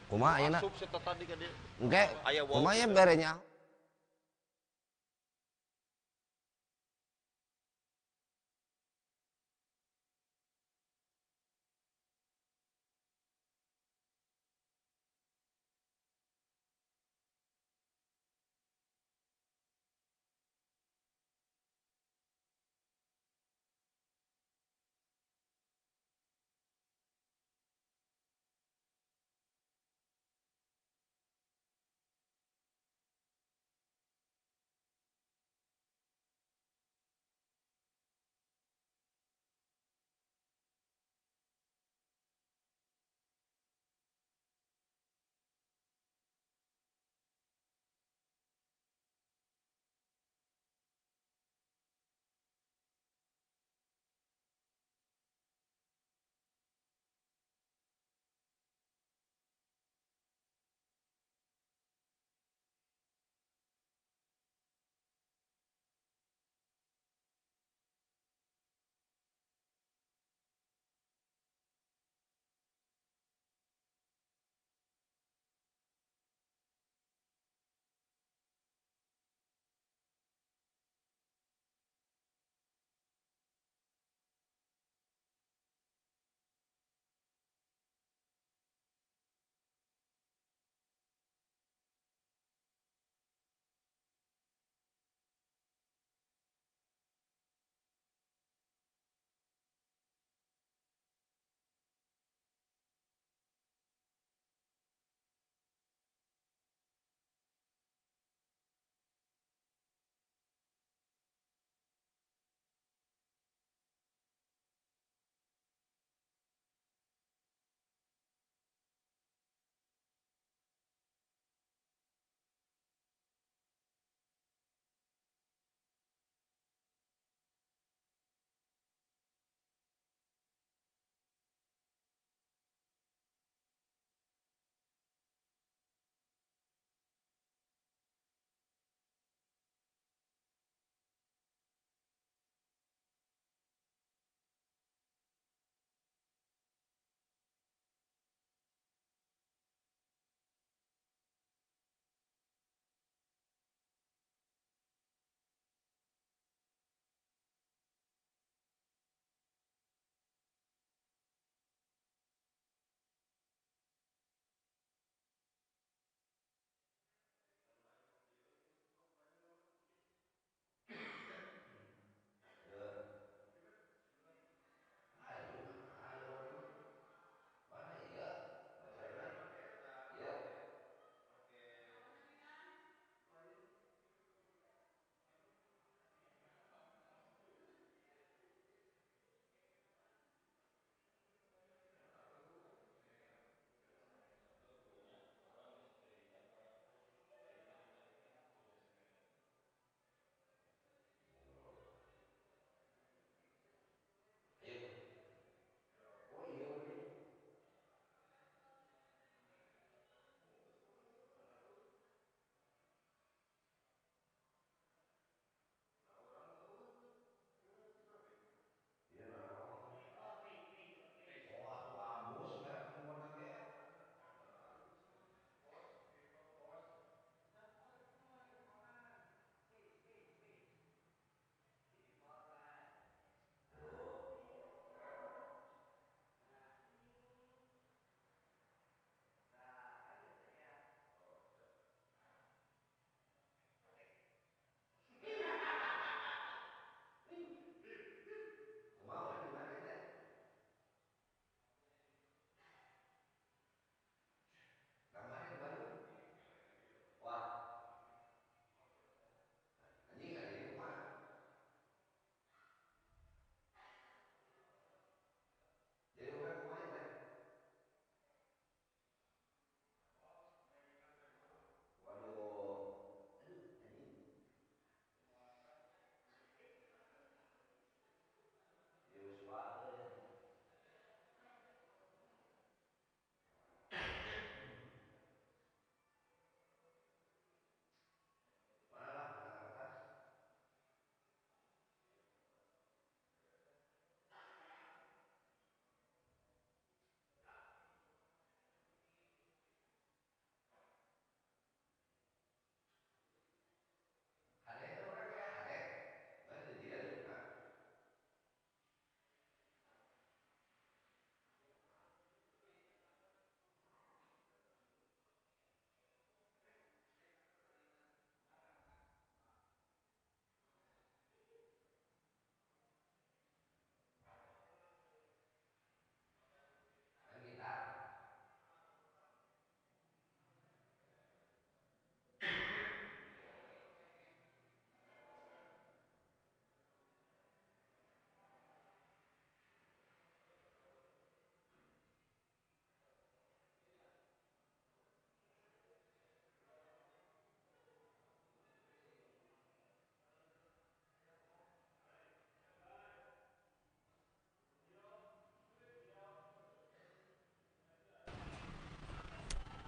Kumaha ayeuna? Asup sih tadi ka dieu. Engke, Aya wow kumaha ya gitu. berenya?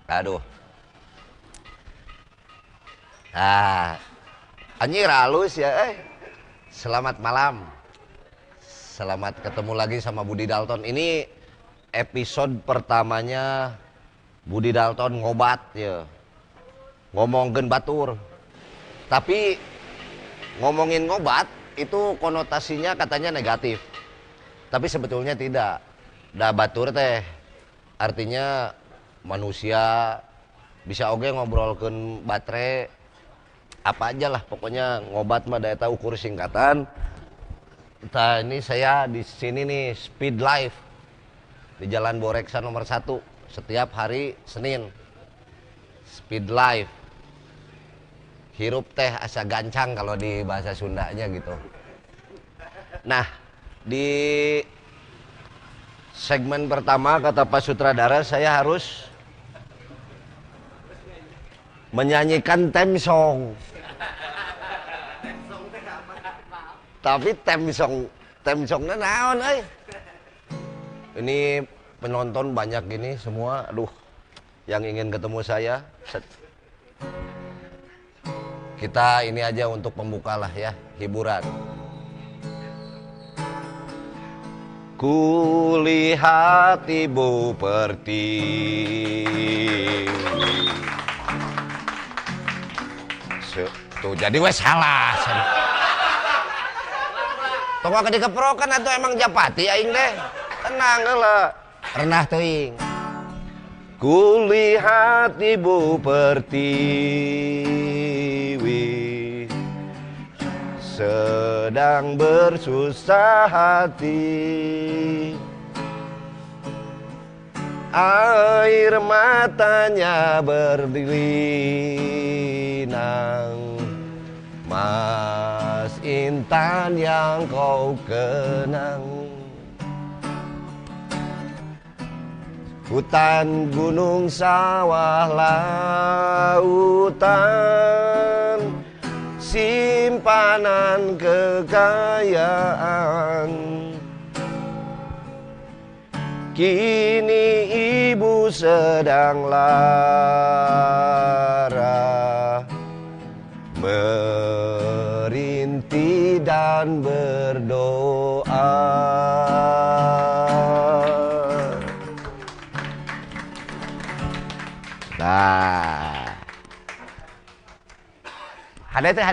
Aduh. Anjir halus ya. Selamat malam. Selamat ketemu lagi sama Budi Dalton. Ini episode pertamanya Budi Dalton ngobat ya. Ngomongin batur. Tapi ngomongin ngobat itu konotasinya katanya negatif. Tapi sebetulnya tidak. Da batur teh artinya manusia bisa oge ngobrolkeun baterai apa aja lah, pokoknya ngobat mah daya ukur singkatan. Nah, ini saya di sini nih Speed Life di Jalan Boreksa nomor 1 setiap hari Senin. Speed Life. Hirup teh asa gancang kalau di bahasa Sundanya gitu. Nah, di segmen pertama kata Pak Sutradara saya harus menyanyikan theme song. Tapi theme songnya naon Ini penonton banyak gini semua, aduh, yang ingin ketemu saya. Kita ini aja untuk pembuka lah ya, hiburan. Kulihat ibu pertiwi. Tuh jadi wes salah. Tunggu ke dikeprokan atau emang japati aing deh. Tenang heula. Renah teuing. Kulihat ibu pertiwi sedang bersusah hati, air matanya berlinang. Mas Intan yang kau kenang, hutan, gunung, sawah, lautan, simpanan kekayaan. Kini ibu sedang lara, merintih dan berdoa. Nah, hade teh.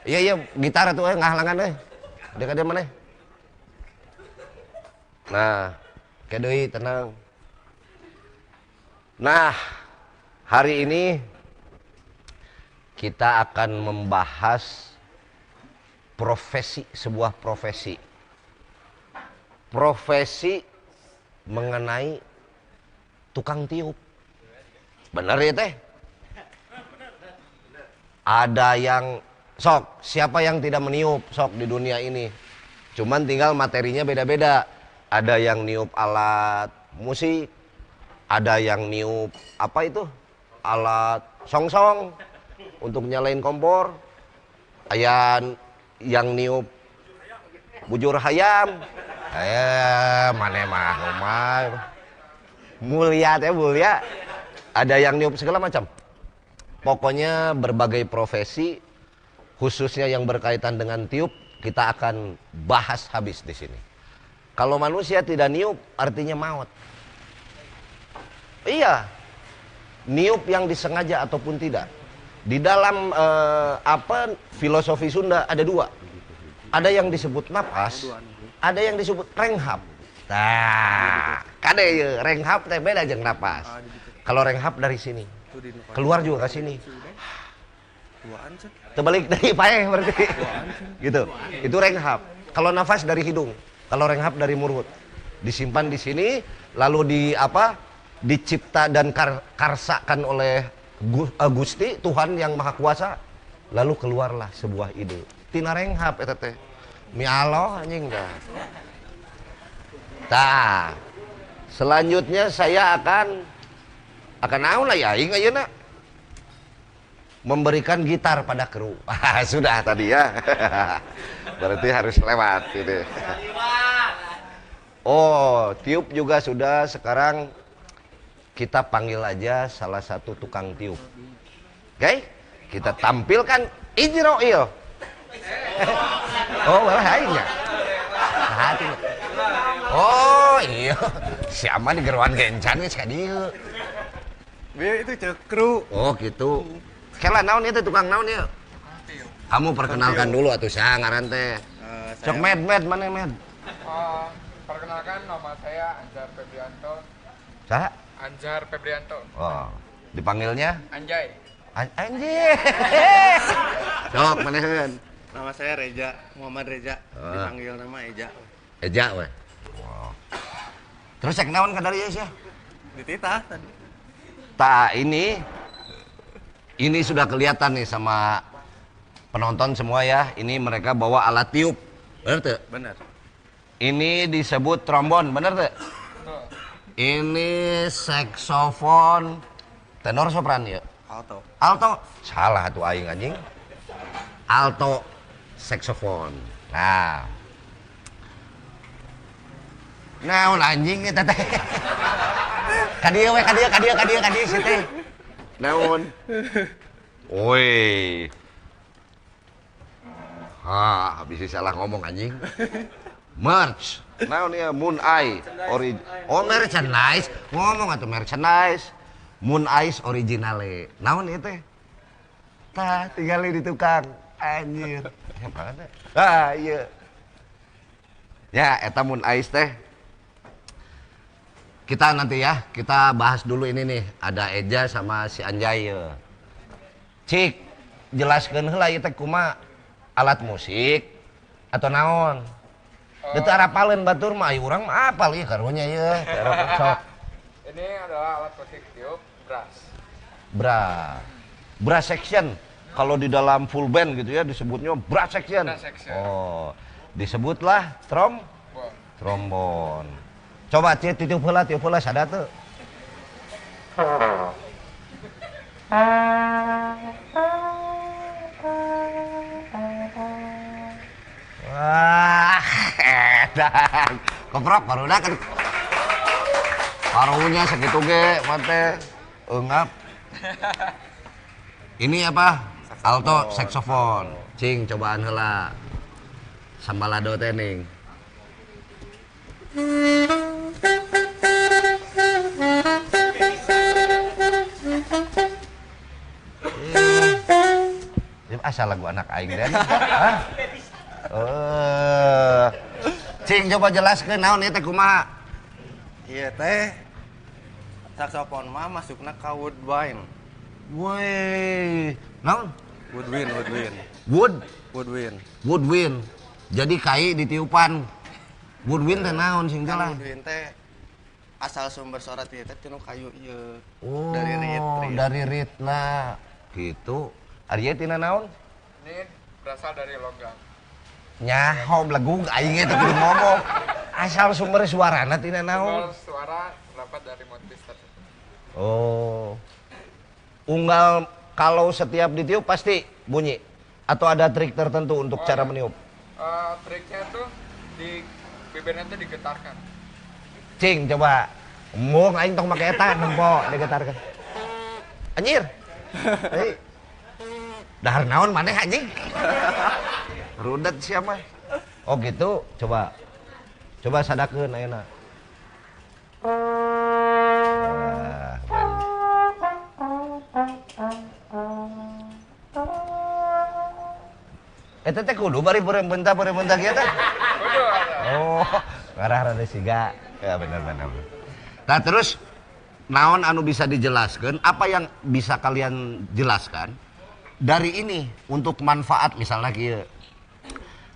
Iya gitar tuh ngahalangan deh. Dek mana? Nah, kedoi tenang. Nah, hari ini kita akan membahas sebuah profesi mengenai tukang tiup. Bener ya teh? Ada yang siapa yang tidak meniup di dunia ini? Cuman tinggal materinya beda-beda. Ada yang niup alat musik, ada yang niup alat songsong untuk nyalain kompor, ada yang niup bujur hayam. Mana mah mulia. Ada yang niup segala macam. Pokoknya berbagai profesi, khususnya yang berkaitan dengan tiup, kita akan bahas habis di sini. Kalau manusia tidak niup, artinya maut. Iya, niup yang disengaja ataupun tidak. Di dalam filosofi Sunda ada dua. Ada yang disebut napas, ada yang disebut renghap. Nah, kade ya, renghap teh beda jeung napas. Kalau renghap dari sini, keluar juga ke sini. Terbalik dari paeh berarti. Gitu. Itu renghap. Kalau nafas dari hidung, kalau renghap dari mulut. Disimpan di sini, lalu dicipta dan karsakan oleh Gusti Tuhan yang Maha Kuasa. Lalu keluarlah sebuah ide. Tina renghap eta teh. Mi Allah anjing dah. Tah. Selanjutnya saya akan naon lah ya aing ayeuna. Memberikan gitar pada kru. Sudah tadi ya. Berarti harus lewat gitu. Oh, tiup juga sudah. Sekarang kita panggil aja salah satu tukang tiup. Oke? Kita tampilkan Ijroil. Oh, malah aingnya. Hatinya. Oh, iya. Siapa di geruan gencan geus ka dieu. Biar itu cekru. Oh, gitu. Kela naon itu tukang naon ieu? Kamu perkenalkan dulu atuh saha ngaran teh. Cok med mana med? Perkenalkan, nama saya Anjar Febrianto. Saha? Anjar Febrianto. Oh, dipanggilnya Anjay. Anjir. Sok maneheun. Nama saya Reja, Muhammad Reja. Dipanggil nama Eja. Eja we. Oh. Terus cek naon ka dari ya? Dititah tadi. Ini sudah kelihatan nih sama penonton semua ya. Ini mereka bawa alat tiup. Bener tuh? Bener. Ini disebut trombon, bener tuh? Betul. Ini saksofon tenor sopran ya? Alto. Alto. Salah tuh aing anjing. Alto saksofon. Nah. Naon anjing eta teh? Kadieu we kadieu si teh. Naon? Woi. Bisa salah ngomong anjing. Merch. Naon ya Moon Eye Oh, merchandise. Ngomong atuh merchandise. Moon Eyes originale. Naon ieu teh? Tah, tinggal di tukang. Anjir. Mana? Iya. Ya, eta Moon Eyes teh. Kita nanti ya, kita bahas dulu ini nih. Ada Eja sama si Anjay. Cik, jelaskeun heula ieu teh kumaha? Alat musik atau naon? Itu arapaleun batur mah, urang mah apal ieu karunya ieu. Sok. Ini adalah alat musik tiup brass. Brass section. Kalau di dalam full band gitu ya disebutnya brass section. Brass section. Oh, disebutlah trombon. Coba tiup heula sada teu. Wah, edan. Keprok barudak kan. Parunya segitu ge mate eungap. Ini apa? Alto saksofon. Cing cobaan heula. Sambalado teh ning. Asal lagu anak aing deh. Cing coba jelaskeun naon ieu teh kumaha? Iya teh. Saksofon mah masukna ka woodwind. Woi, naon? Woodwind. Jadi kai ditiupan. Woodwind teh naon sing jalan? Woodwind teh asal sumber suara teh cenah kayu ieu. Oh, Dari dari ritna. Gitu. Ari tina naon? Ini berasal dari logam. Nyaho belagu aing teh kudu ngomong. Asal sumber suarana tina naon? Sumber suara terdapat dari motif tersebut. Oh. Unggal kalau setiap ditiup pasti bunyi atau ada trik tertentu untuk cara meniup? Triknya tuh di bibirnya tuh digetarkan. Cing coba. Mung aing tong make eta nempo digetarkan. Anjir. Hei. Dahar naon maneh anjing? Rudet siapa? Oh gitu, coba. Coba sadakeun ayeuna. Eta teh kudu bari beureumbentah kieu teh. Kudu ada. Oh, ngarah rada siga. Ya bener. Nah, terus naon anu bisa dijelaskan? Apa yang bisa kalian jelaskan dari ini untuk manfaat misalnya kieu.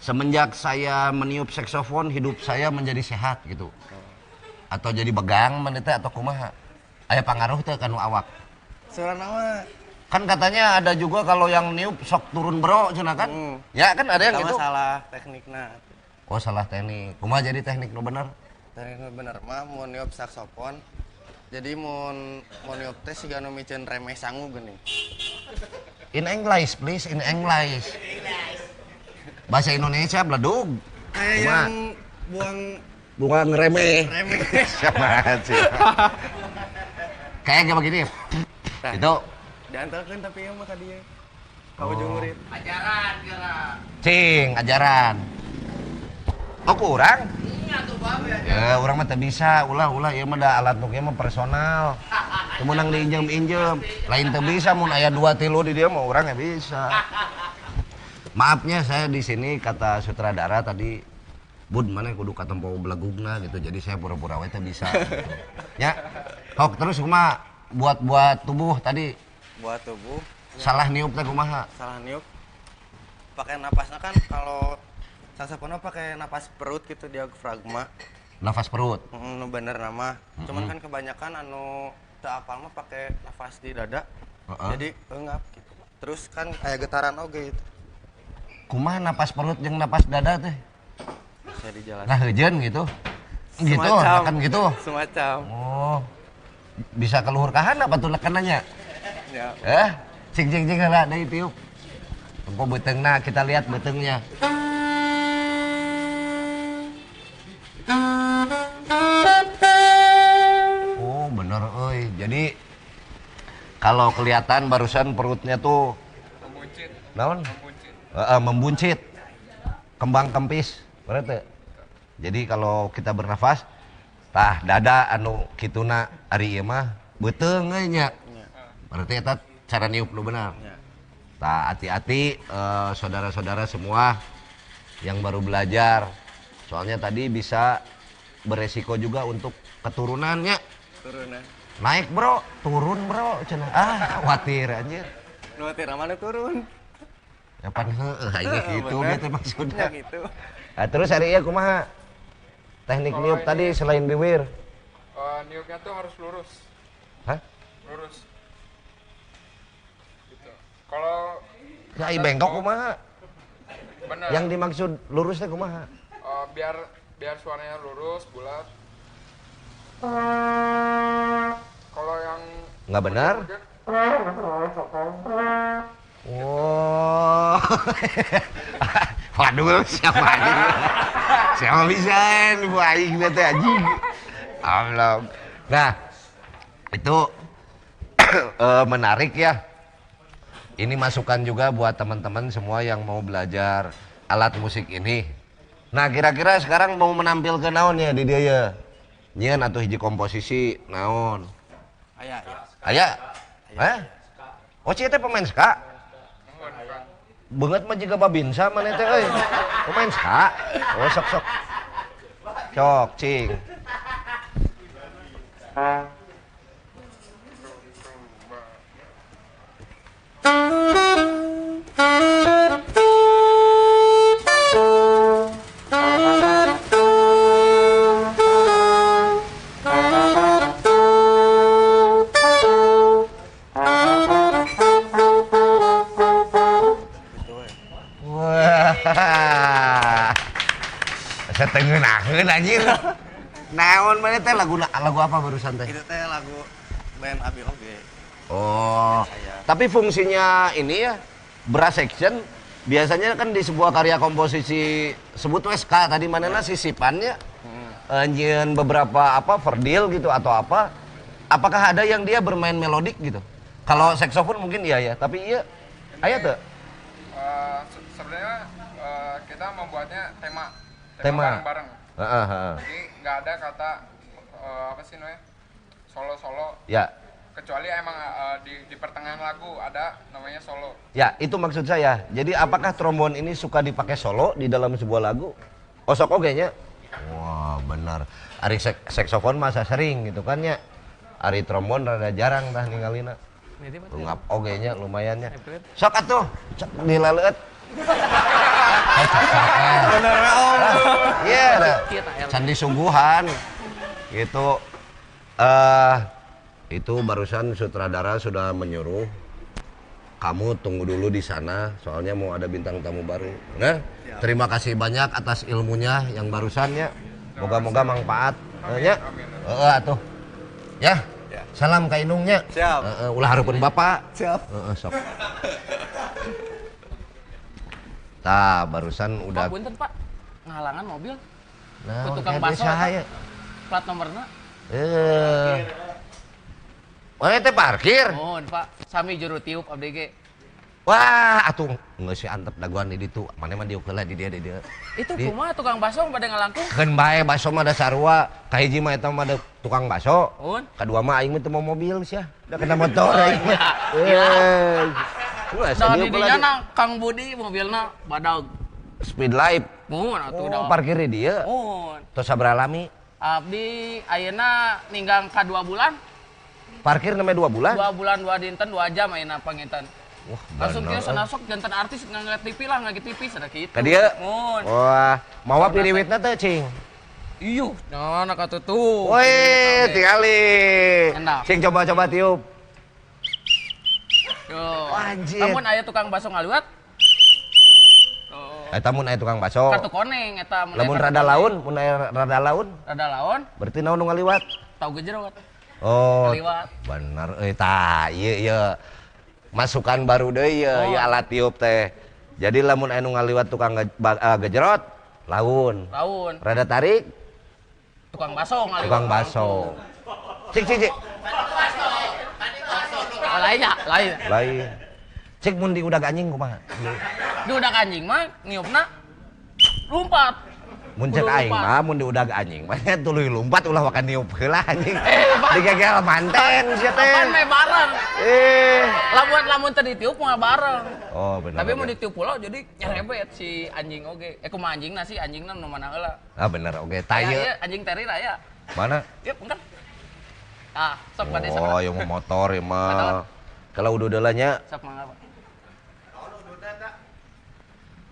Semenjak saya meniup saksofon, hidup saya menjadi sehat gitu. Atau jadi begang meneh teh atau kumaha? Aya pangaruh teh kanu awak. Suara nama. Kan katanya ada juga kalau yang niup sok turun bro cenah kan? Ya kan ada yang gitu. Salah teknikna. Oh, salah teknik. Kumaha jadi teknik nu bener? Teknik nu bener mah mun niup saksofon. Jadi mun niup teh siga nu miceun remeh sangu geuning. In English please, in English. Bahasa Indonesia bledug. Kayak yang buang remeh. remeh. Siapa sih? kayak begini. Nah, Itu diantarkan tapi yang maka dia. Kau Oh. jeung murid. cing ajaran. Oh kurang? Ya, orang mah teu bisa, ulah ieu mah da alat nu kieu mah personal. Teu meunang diinjem-injem. Lain teu bisa mun aya 2 3 di dia mah urang ya bisa. Maafnya saya di sini kata sutradara tadi Bud mana kudu katempo belagugna gitu. Jadi saya pura-pura we teh bisa. Ya. Hok terus kumaha buat tubuh tadi Buat tubuh salah niup teh kumaha? salah niup. Pakai napasnya kan kalau saksofon pakai napas perut gitu diafragma. Nafas perut. Nu bener nama. Cuman kan kebanyakan anu teu apal mah pakai nafas di dada. Jadi enggak gitu. Terus kan aya getaran oge gitu. Kumaha napas perut jeung napas dada teh? Saya dijelaskan. Nah heujeun gitu. Gitu, Semacam. kan gitu. Semacam. Oh. Bisa keluhur kahana batur lekananya. Ya. Cing heula deui tiup. Tempo beuteungna kita lihat beuteungnya. Oh, bener euy. Jadi kalau kelihatan barusan perutnya tuh Membuncit. naon? Membuncit. Membuncit. Kembang kempis. Bener teu? Jadi kalau kita bernafas, tah dada anu kituna ari ieu mah beuteung euy nya. Berarti eta cara niup nu benar. Ya. Tah hati-hati saudara-saudara semua yang baru belajar. Soalnya tadi bisa beresiko juga untuk keturunannya. Turun ya. Naik bro, turun bro, cenah. Khawatir anjir. Nu teh mana turun? Ya pan heueuh ini gitu Bener. gitu maksudnya. Ya gitu. Nah, terus hari ieu kumaha? Teknik Kalau niup ini- tadi selain bibir. Niupnya tuh harus lurus. Hah? Lurus. Gitu. Kalau Ya i bengkok kumaha? benar. Yang dimaksud lurus teh kumaha? Biar suaranya lurus, bulat. Kalau yang Nggak benar? ujuk-ujuk, Oh. Waduh, siapa aing? Siapa bisa Bu aing teh anjing. Allah. Nah, itu menarik ya. Ini masukan juga buat teman-teman semua yang mau belajar alat musik ini. Nah, kira-kira sekarang mau menampilkan naon ya di dia ya? Nyeun atuh hiji komposisi naon? Aya. Aya? Hah? Oh, cie teh pemain ska? bukan. Beungeut mah jiga babinsa maneh teh euy. Pemain ska? Oh, sok. Cok, cing. Gitu we. Wah. Saya tengenaheun anjir. Naon maneh teh lagu apa barusan teh? Itu teh lagu band Abi oge. Oh. Saya. Tapi fungsinya ini ya brass section biasanya kan di sebuah karya komposisi sebut we ska tadi manehna sisipannya nyeun beberapa apa verdil gitu atau apa. Apakah ada yang dia bermain melodik gitu? Kalau saksofon mungkin iya ya, tapi iya aya teu? Sebenarnya kita membuatnya tema Tema. bareng-bareng. Heeh. Jadi nggak ada kata apa sih namanya solo-solo. Ya. Kecuali emang di pertengahan lagu ada namanya solo. Ya, itu maksud saya. Jadi apakah trombon ini suka dipakai solo di dalam sebuah lagu? Oh, sok oge nya. Wah, benar. Ari saksofon masa sering gitu kan ya. Ari trombon rada jarang tah ningalina. Ngap oge nya lumayan nya. Sok atuh, cek dilaleut. Bener we Om. Iya, da. Candi sungguhan. Gitu. Itu barusan sutradara sudah menyuruh kamu tunggu dulu di sana, soalnya mau ada bintang tamu baru. Nah, terima kasih banyak atas ilmunya yang barusannya. Moga-moga manfaat. Ya, atuh. Ya, salam ka Inungnya. Siap. Ulah hareupeun Bapak. Siap. Sok. Tah, barusan udah. Pak, punten Pak, ngahalangan mobil, Nah, ku tukang kayak baso, saya. plat nomorna. teh parkir. Mohon Pak, sami juru tiup abdi ge. Wah, atuh geus si antep daguan di ditu. Mane mah diuk heula di dia. Itu kumaha tukang baso pada ngalangkung? Keun bae baso mah da sarua, kahiji mah eta mah da tukang baso. Mohon. Kadua mah aing mah teu mau mobil sia. Da kena motor aing mah. iya. Wah, Da di dinya na Kang Budi mobilna badag. Speed life. Mohon atuh da. Parkir di dia. Mohon. Tos sabaraha lami? Abdi ayeuna ninggang ka 2 bulan. Parkir namanya 2 bulan? 2 bulan 2 dinten 2 jam ayeuna panginten. Wah, Langsung bener. kieu sanasok janten artis ngeliat TV lah, ngagi TV sada kitu. Ka dia? Mohon. Wah, mawa piriwitna teh cing. Iyuh, nah nak atuh. Woi, tingali. Enak. Cing coba tiup. Yo. Anjir. Namun aya tukang baso ngaliwat. Oh. Eta mun aya tukang baso. Kartu koneng eta mun Lamun aya rada kartu laun, mun aya rada laun, koneng. Rada laon, berarti naon nu ngaliwat? tahu gejerot. Oh, Ngaliwat. bener. Tah, ieu masukan baru deui ieu alat tiup teh. Jadi lamun aya nu ngaliwat tukang gejerot, laun. Laun, Rada tarik, tukang baso ngaliwat. tukang baso. Cik. Oh, lain ya, lain. Lain. Cik mun di udag anjing kumaha? Di udah anjing mah niupna lompat. Mun cek Kudu aing lompat. mah mun di udag anjing mah nya tuluy lompat ulah wakan niup heula anjing. Pak. Digegel manten sia teh. Kan meh bareng. Eh. Lamun teu ditiup mah bareng. Oh, bener. Tapi mau oge. ditiup pula jadi nyerebet si anjing oge. Kumaha anjingna sih anjingna nu mana heula. Ah bener oge. Tah Aya ieu ieu anjing teri raya. mana? Yuk, enggak. Ah, sok pada sok. Oh, yang mau motor ya Motor. mah. Kalau udah delanya Sok mangga, Pak.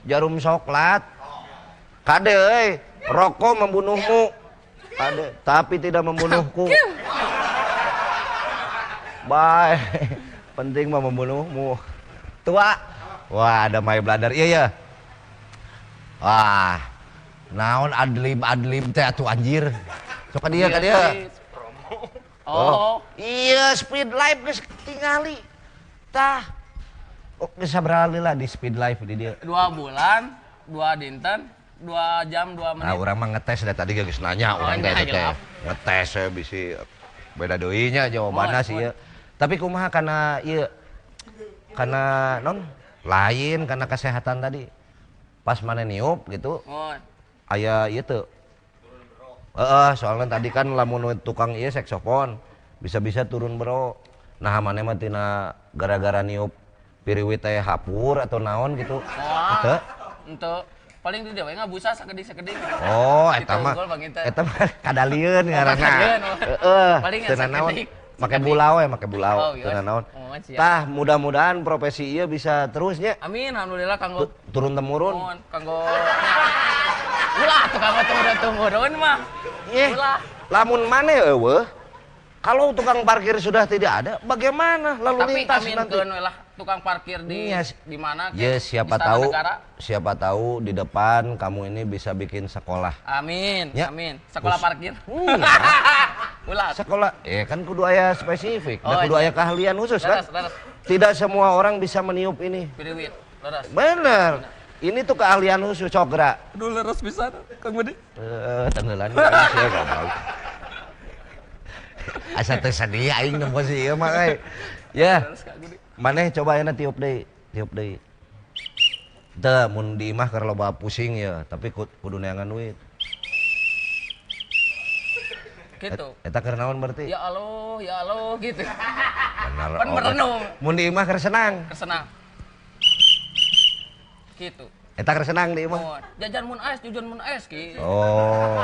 jarum coklat. Kade euy, rokok membunuhmu. Kade, tapi tidak membunuhku. Bye. Penting mah membunuhmu. Tua. Wah, ada my bladder. Iya. Wah. Naon adlib teh atuh anjir. Sok ka dia. Oh, Iya, speed life geus tingali. Tah. Oh, geus sabaraha lila di speed life di dia. 2 bulan, 2 dinten, 2 jam, 2 menit. Nah, urang mah ngetes da tadi geus nanya urang teh nanya, teh. hilap. Ngetes we bisi beda deui nya jawabanna sih ieu. Tapi kumaha kana ieu? Kana non lain kana kesehatan tadi. Pas mana niup gitu, Oh, aya ieu teu. Soalnya tadi kan lamun tukang ieu saksofon bisa-bisa turun bro. Nah, maneh mah tina gara-gara niup piriwit teh hapur atau naon gitu. Teu? untuk paling di dewe ngabusa sakedik-sakedik. Oh, eta Gitu, mah unggul Bang Inten. eta mah kadalieun ngaranna. kadalieun, oh. Paling Teu naon. sakedik. Make bulau we, make bulau. Oh, iya. Teu naon. Oh, siap. Tah, mudah-mudahan profesi ieu bisa terusnya Amin, alhamdulillah kanggo turun temurun. mohon kanggo ulah tuh kanggo turun mah. Yeh, Ulah. lamun maneh eueuh, kalau tukang parkir sudah tidak ada, bagaimana lalu Tapi lintas amin nanti? keun lah tukang parkir di Iya. di mana Ya, di siapa Istana tahu, Negara. siapa tahu di depan kamu ini bisa bikin sekolah. Amin, Ya. amin. Sekolah parkir. Ulah. Sekolah, kan kudu aya spesifik, dan Oh, kudu iya. aya keahlian khusus kan? Leres. Tidak semua orang bisa meniup ini. Piriwit. Leres. Bener. Ini tuh keahlian khusus cokra. Aduh leres bisa Kang Budi. Tenggelan saya gak mau. Asa teu sedih aing nemu si ieu mah euy. Ya. Leres Kang Budi. Maneh coba ayeuna tiup deui. Teu mun di imah keur loba pusing ya, tapi kudu neangan duit. Gitu. Eta keur naon berarti? Ya Allah gitu. Bener. Pan merenung. Mun di imah keur senang. Kesenang. Gitu. Eta keur senang di imah. Oh, jajan mun ais gitu. Oh.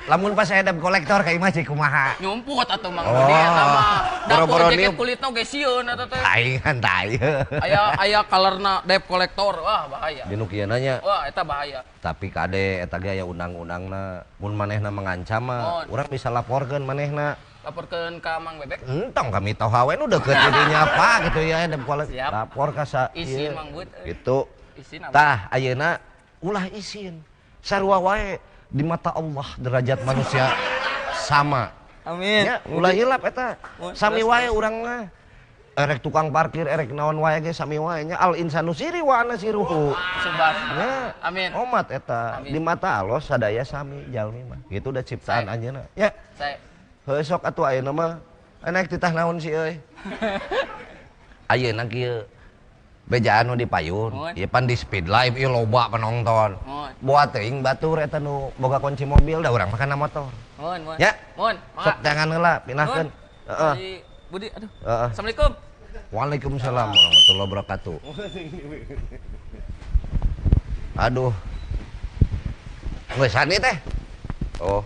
Lamun pas edep kolektor ka imah cik kumaha? Nyumput atuh Mang Oh, Budi eta mah. boro-boro Dapur jaket niup. kulitna ge sieun eta teh. Aingan tah ieu. Aya colorna dep kolektor. Wah, bahaya. Dinu kieu nanya. Wah, eta bahaya. Tapi kade eta ge aya undang-undangna. Mun manehna mengancam mah, Oh. urang bisa laporkeun manehna. Laporkeun ka Mang Bebek. Entong kami tahu hawe nu deukeut jadinya apa gitu ya edep kolektor. Siap. Lapor ka sa Isin, ieu. Mang Bud. Gitu. Isin apa? Tah ayeuna ulah isin. Sarua wae di mata Allah derajat manusia sama. Amin. Ya, ulah hilap eta. Oh, Sami terus, wae urang mah. Erek tukang parkir, erek naon wae ge sami wae nya al insanu siri wa ana siruhu. Subhan. Ya, Amin. omat eta. Amin. Di mata Allah sadaya sami jalmi mah. Gitu udah ciptaan Saya. anjeunna. Ya. Saya Heuh sok atuh ayeuna mah. Naik titah naon sih euy? Ayeuna kieu bejaan nu di payun, ieu pan di Speed Live ieu loba penonton. Buat teuing batur eta nu boga kunci mobil da urang mah kana motor. Mun. Ya. Mun. Sok jangan heula pinahkeun. Heeh. Budi, aduh. Heeh. Assalamualaikum. Waalaikumsalam warahmatullahi wabarakatuh. Aduh. Geus sani teh. Oh.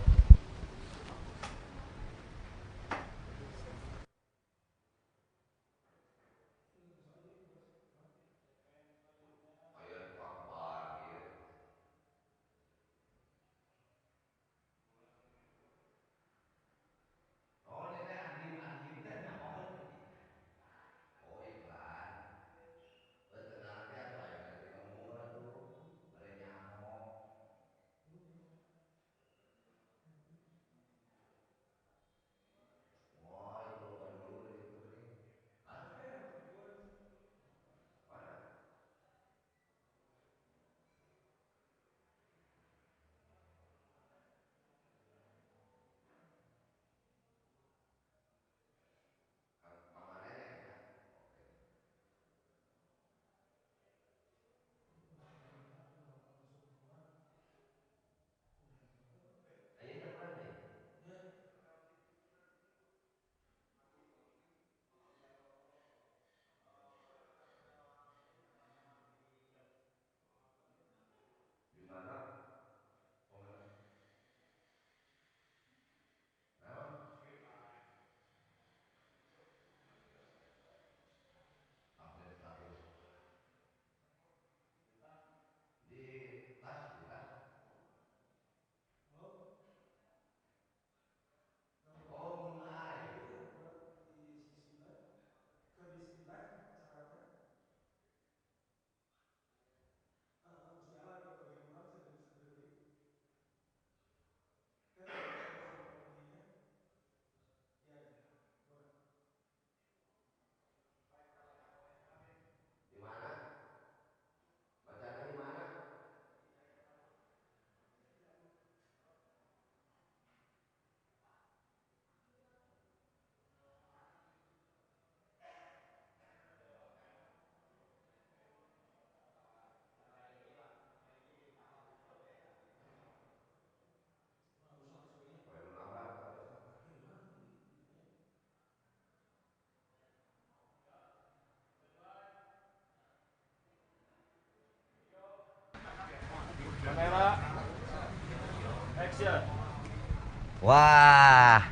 Wah,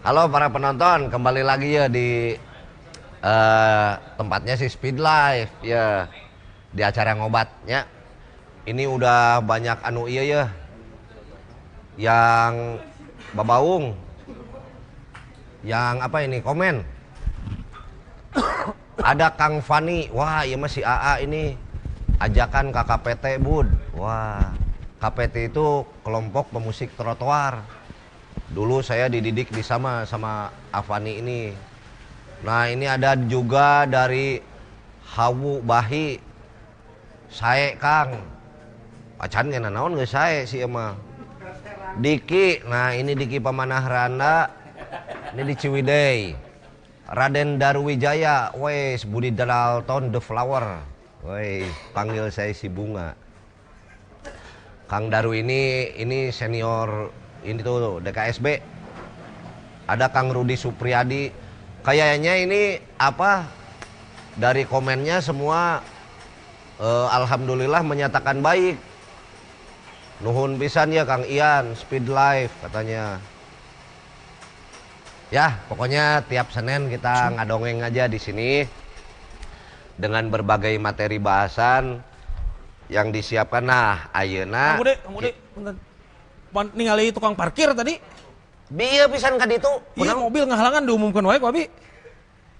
halo para penonton, kembali lagi ya di tempatnya si Speed Live ya, di acara ngobatnya. Ini udah banyak anu iya ya, yang babaung, yang apa ini komen. Ada Kang Fani, wah iya masih AA ini ajakan KKPT Bud. Wah, KPT itu kelompok pemusik trotoar. Dulu saya dididik di sama Afani ini. Nah ini ada juga dari Hawu Bahi. Sae Kang. Acan ngena naon geus sae si emang. Diki, nah ini Diki Pamanah Randa. Ini di Ciwidey. Raden Darwijaya, wes Budi Dalton The Flower. Wes panggil saya si Bunga. Kang Daru ini senior ini tuh DKSB. Ada Kang Rudi Supriyadi. Kayaknya ini apa dari komennya semua alhamdulillah menyatakan baik. Nuhun pisan ya Kang Ian, Speed Live katanya. Ya, pokoknya tiap Senin kita ngadongeng aja di sini dengan berbagai materi bahasan yang disiapkan. Nah, ayeuna Kang Bude, ningali tukang parkir tadi. Bieu pisan ka ditu. Iya mobil ngahalangan diumumkan wae ku abi.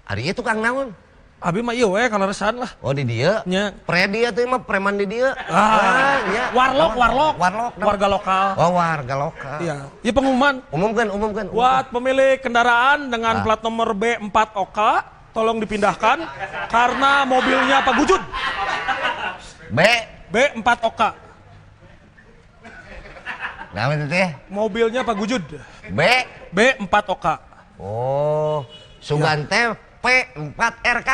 Ari ieu tukang naon? Abi mah ieu we kaleresan lah. Oh di dieu? Nya. Pre dia teh mah preman di dieu. Iya. Warlock. Warga lokal. Oh, warga lokal. Iya. Ieu pengumuman. Umumkan. Buat pemilik kendaraan dengan plat nomor B4OK, tolong dipindahkan karena mobilnya Pak Gujud. B4OK. Nah, itu teh. Mobilnya Pak Gujud. B. B4OK. Oh, Sugante P4RK.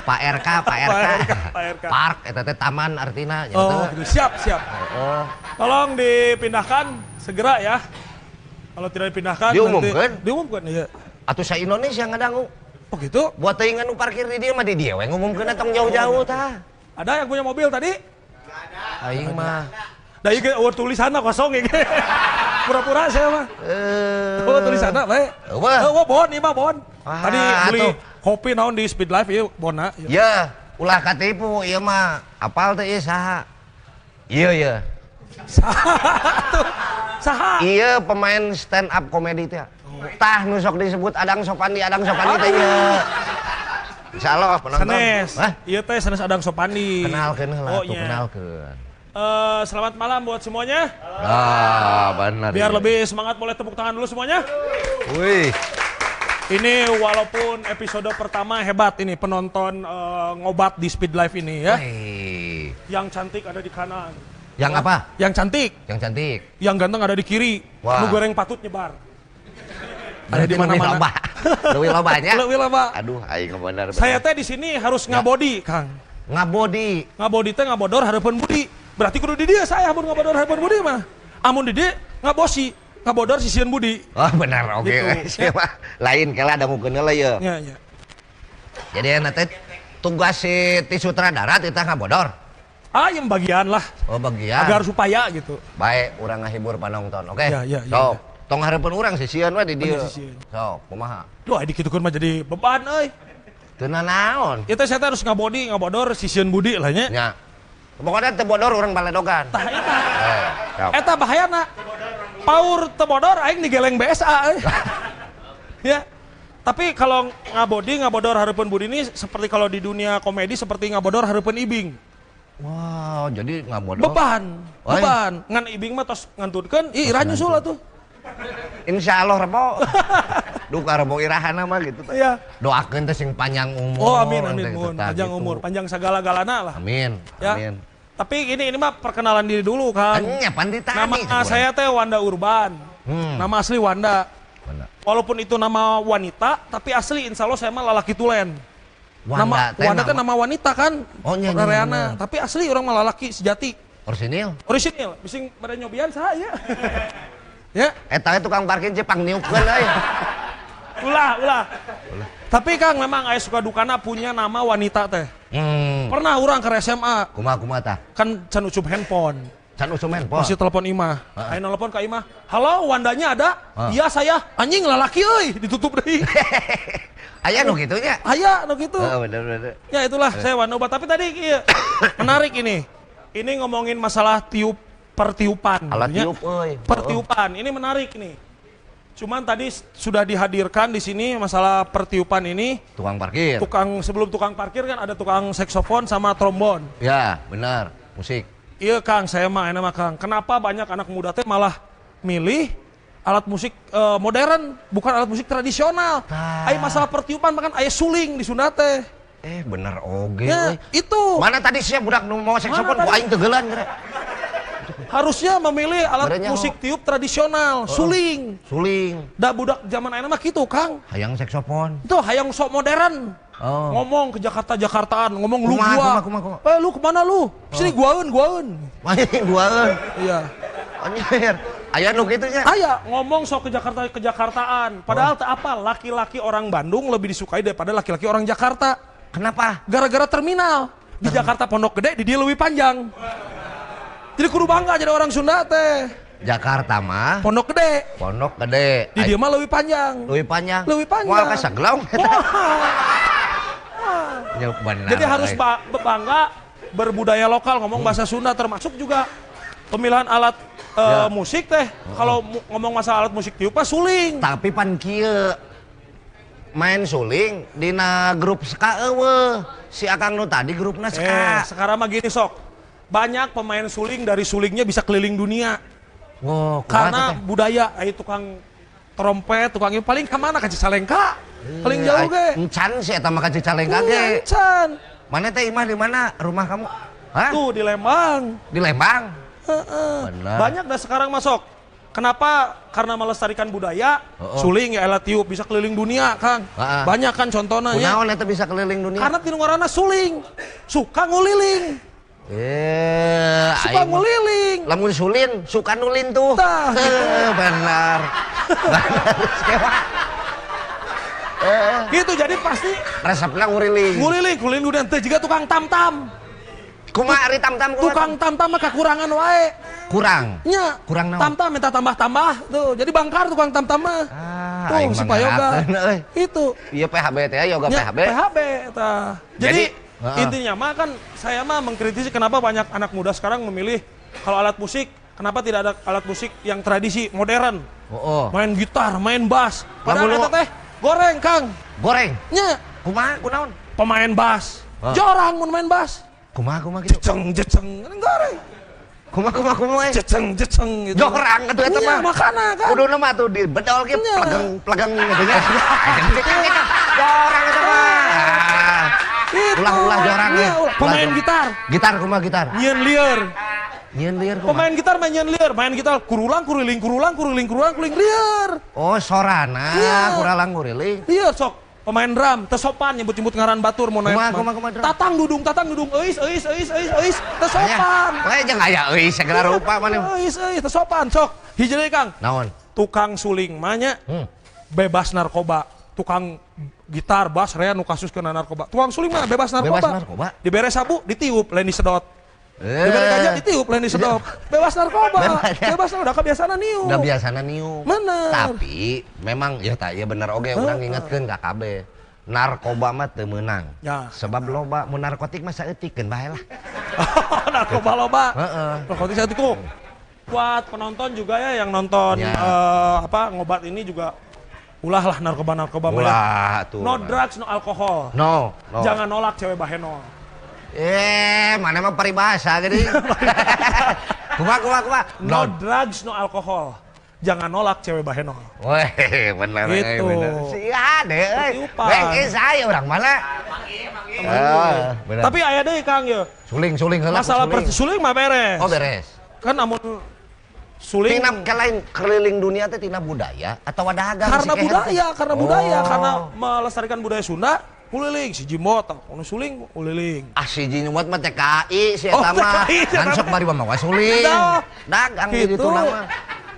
Pak RK. Pak RK. Park, eta teh taman artina. nya Oh, teh. gitu. Siap. Oh, Tolong dipindahkan segera ya. Kalau tidak dipindahkan Diumumkan? nanti diumumkan ya. atuh sa Indonesia ngadangu. Oh gitu. Buat teuing anu parkir di dieu mah di dieu we ngumumkeun tong jauh-jauh tah. Ada yang punya mobil tadi? Aing mah. Da ieu tulisanna kosong ya. Pura-pura saya mah. Oh tulisanna bae. Eueuh. Oh bon, ieu mah bon. Ah, Tadi beli atuh. kopi naon di Speed Life ieu bona. Ya, ulah katipu ieu mah. Apal teh ieu saha? Ieu. Saha? Iya pemain stand up komedi teh. Tah nu sok disebut Adang Sopandi teh ieu. Insyaallah penonton. Sanes. Hah? Ieu teh sanes Adang Sopandi. Kenalkeun heula Oh, tuh iya. kenalkeun. Selamat malam buat semuanya. Benar. Biar iya. lebih semangat boleh tepuk tangan dulu semuanya. Wih. Ini walaupun episode pertama hebat ini penonton ngobat di Speed Life ini ya. Wih. Yang cantik ada di kanan. Yang apa? Yang cantik, Yang cantik. yang ganteng ada di kiri. Wah. Nu goreng patut nyebar. Ada di mana-mana. Leuwih lobanya. Leuwih loba. Aduh, aing bener. Saya teh di sini harus ngabodi, Kang. ngabodi. Ngabodi teh ngabodor hareupeun budi. Berarti kudu di dieu saya mun ngabodor hareupeun budi mah. Amun di dieu ngabosi, ngabodor sisieun budi. Oh benar, oke. Gitu. Siapa? Lain kala dangukeun heula ieu. Ya, ya. Jadi nanti tugas si sutradara kita ngabodor. Yang bagian lah Oh bagian. agar supaya gitu. Baik, urang ngahibur panonton. Oke. Ya. So, tong hareupeun urang sisieun we di dieu. Bener, sisieun. So, kumaha? Duh, adi kitu mah jadi beban euy. Teu naon. Itu saya teh harus ngabodi, ngabodor sisieun budi lah nya. Nya. Pokoknya teu bodor urang baledogan. Tah eta. Sok. Eta bahayana. Paur teu bodor aing digeleng BSA euy. Ya. Tapi kalau ngabodor hareupeun budi ini seperti kalau di dunia komedi seperti ngabodor hareupeun ibing. Wow, jadi ngabodor. Beban. Oh, Beban. Ngan ibing mah tos ngantutkeun, ih ira nyusul atuh. Insyaallah rebo. Duka rebo irahana mah gitu. Iya. Doakeun teh sing panjang umur. Oh amin teh gitu, mun. tah, Panjang gitu. umur, panjang segala-galana lah. Amin. Ya. Amin. Tapi ini mah perkenalan diri dulu kan. Anya pandita Nama saya teh Wanda Urban. Nama asli Wanda. Walaupun itu nama wanita, tapi asli insya Allah saya mah lalaki tulen. Wanda teh nama wanita kan. Oh, iya, iya, Reana. iya. Tapi asli orang mah lalaki sejati. Orisinil. Orisinil. Bising pada nyobian saya. Ya. Eta tukang parkir Jepang niupkeun euy. Ulah. Tapi Kang memang aya suka dukana punya nama wanita teh. Pernah orang ke SMA. Kumaha tah? Kan can ucup handphone. Can usum handphone. Masih telepon Imah. Ayo telepon ke Imah. Halo, Wandanya ada? Iya saya. Anjing lalaki euy, ditutup deui. Aya nu kitu nya. Aya nu kitu. Bener. Ya itulah saya Wanda Urban. Tapi tadi iya, menarik ini. Ini ngomongin masalah pertiupan. Alat ya. tiup euy. Pertiupan. Ini menarik nih. Cuman tadi sudah dihadirkan di sini masalah pertiupan ini. Tukang parkir. Sebelum tukang parkir kan ada tukang saksofon sama trombon. Ya, benar. Musik. Iya Kang, saya mah enak Kang. Kenapa banyak anak muda teh malah milih alat musik modern, bukan alat musik tradisional. Aya masalah pertiupan makan aya suling di Sunda teh. Bener oge Ya, euy. itu. Mana tadi sih budak nu mau saksofon ku aing teu geulan geura. Harusnya memilih alat Benernya, musik tiup tradisional, suling. Suling, Da budak zaman ayeuna mah kitu, Kang. hayang saksofon. Itu hayang sok modern. Oh. Ngomong ke Jakartaan, ngomong lu Kumaha, gua. kumaha. Lu kemana lu? Sini guaeun. Main guaeun. Iya. Anjir. Aya nu kitu nya. Aya ngomong sok ke Jakartaan. Padahal teu apa laki-laki orang Bandung lebih disukai daripada laki-laki orang Jakarta. Kenapa? Gara-gara terminal. Di Jakarta Pondok Gede, di dia leuwih panjang. Jadi kudu bangga jadi orang Sunda teh. Jakarta mah Pondok Gede. Pondok Gede. Di dia mah leuwih panjang. Leuwih panjang. Leuwih panjang. Moal ka Saglaung eta. Wah. Ya benar. Jadi harus bangga berbudaya lokal, ngomong bahasa Sunda, termasuk juga pemilihan alat musik teh. Kalau ngomong masalah alat musik tiup mah suling. Tapi pan kieu main suling dina grup ska eueuh. Si Akang nu tadi grupna ska. Sekarang mah gini sok. Banyak pemain suling dari sulingnya bisa keliling dunia. Wow, Karena budaya, tukang trompet, tukang ini paling kemana ke Cicalengka? Paling jauh ge. Encan sih eta mah ka Cicalengka ge. Encan. Mana teh imah di mana rumah kamu? Hah? Tuh di Lembang. Di Lembang. Benar. Banyak dah sekarang masuk. Kenapa? Karena melestarikan budaya, suling ya elah tiup bisa keliling dunia, Kang. Banyak kan contohnya ya. Kunaon eta bisa keliling dunia? Karena tinu ngaranna suling, suka nguliling. Suka aing mah- nguliling. Lamun sulin, suka nulin tuh. Tah, gitu. Benar. Gitu jadi pasti Resepnya nguriling. nguliling, kuliling dunia teh juga tukang tam-tam. Kumaha ari tam-tam kumaha? Tukang tam-tam mah kekurangan wae. Kurang. Nya, Kurang naon? tam-tam minta tambah-tambah tuh. Jadi bangkar tukang tam-tam mah. aing Tuh mah supaya yoga. ngarakeun, euy. Itu. Iya PHB teh yoga Nya, PHB. PHB tah. Jadi Heeh. intinya mah kan saya mah mengkritisi kenapa banyak anak muda sekarang memilih kalau alat musik kenapa tidak ada alat musik yang tradisi modern. Oh. Main gitar, main bass. Padahal Lamun eta teh goreng, Kang. Goreng. Nya, Kumaha kunaon? pemain bass. Jorang mun main bass. Kumaha gitu. Jeceng, goreng. Kumaha. Jeceng gitu. Jorang atuh eta Nya, mah. makana kan. Kuduna mah tuh di bedol ge Nya. plegeng gitu nya. Jorang eta mah. Itu. Ulah jorang Nya, ya. pemain gitar. Gitar kumaha gitar? Nyieun lieur. Nyieun lieur kumaha? Pemain gitar main nyieun lieur, main gitar kurulang kuring lieur. Oh, sorana Iya. kuralang nguriling. Lieur sok. Pemain drum, tesopan nyebut-nyebut ngaran batur mau naik. Kumaha drum? Tatang dudung, eus, tesopan. Weh jeung aya euy segala rupa mana. Eus, tesopan sok. Hiji deui Kang. Naon? Tukang suling mah nya bebas narkoba. Tukang gitar, bass, rea nu kasus kena narkoba. Tukang suling mah bebas narkoba. Bebas narkoba? Dibere sabu, ditiup, lain disedot. Dibere ganja, ditiup, lain disedot. Bebas narkoba. Bebas narkoba, udah kebiasaan niu. Udah biasana niu. Bener. Tapi memang ya tak ya bener oge urang ngingetkeun ka kabeh. Narkoba mah teu meunang. Ya. Sebab loba mun narkotik mah saeutikkeun bae lah. Narkoba loba. Heeh. Narkotik satu kok. Buat penonton juga ya yang nonton Ya. ngobat ini juga ulah narkoba mah ya. Ulah tuh. No drugs, no alkohol. No. Jangan nolak cewek bahenol. Mana mah paribasa geuning. Kumaha. No drugs, no alkohol. Jangan nolak cewek bahenol. Weh, bener Gitu. bener. Sia deh euy. Tiupan. Weh, saya urang mana? Bener. Tapi aya deui Kang ya. Suling heula. Masalah suling mah beres. Oh beres. Kan amun suling Tina lain keliling dunia teh tina budaya atau dagang karena si kehe budaya, teh? karena budaya, Oh. karena melestarikan budaya Sunda, uliling si Jimot, anu suling uliling. Ah si Jinumot mah TKI si Oh, eta mah. TKI, si eta Kan sok mah. bari mah suling. Dah. Dagang di ditu nama.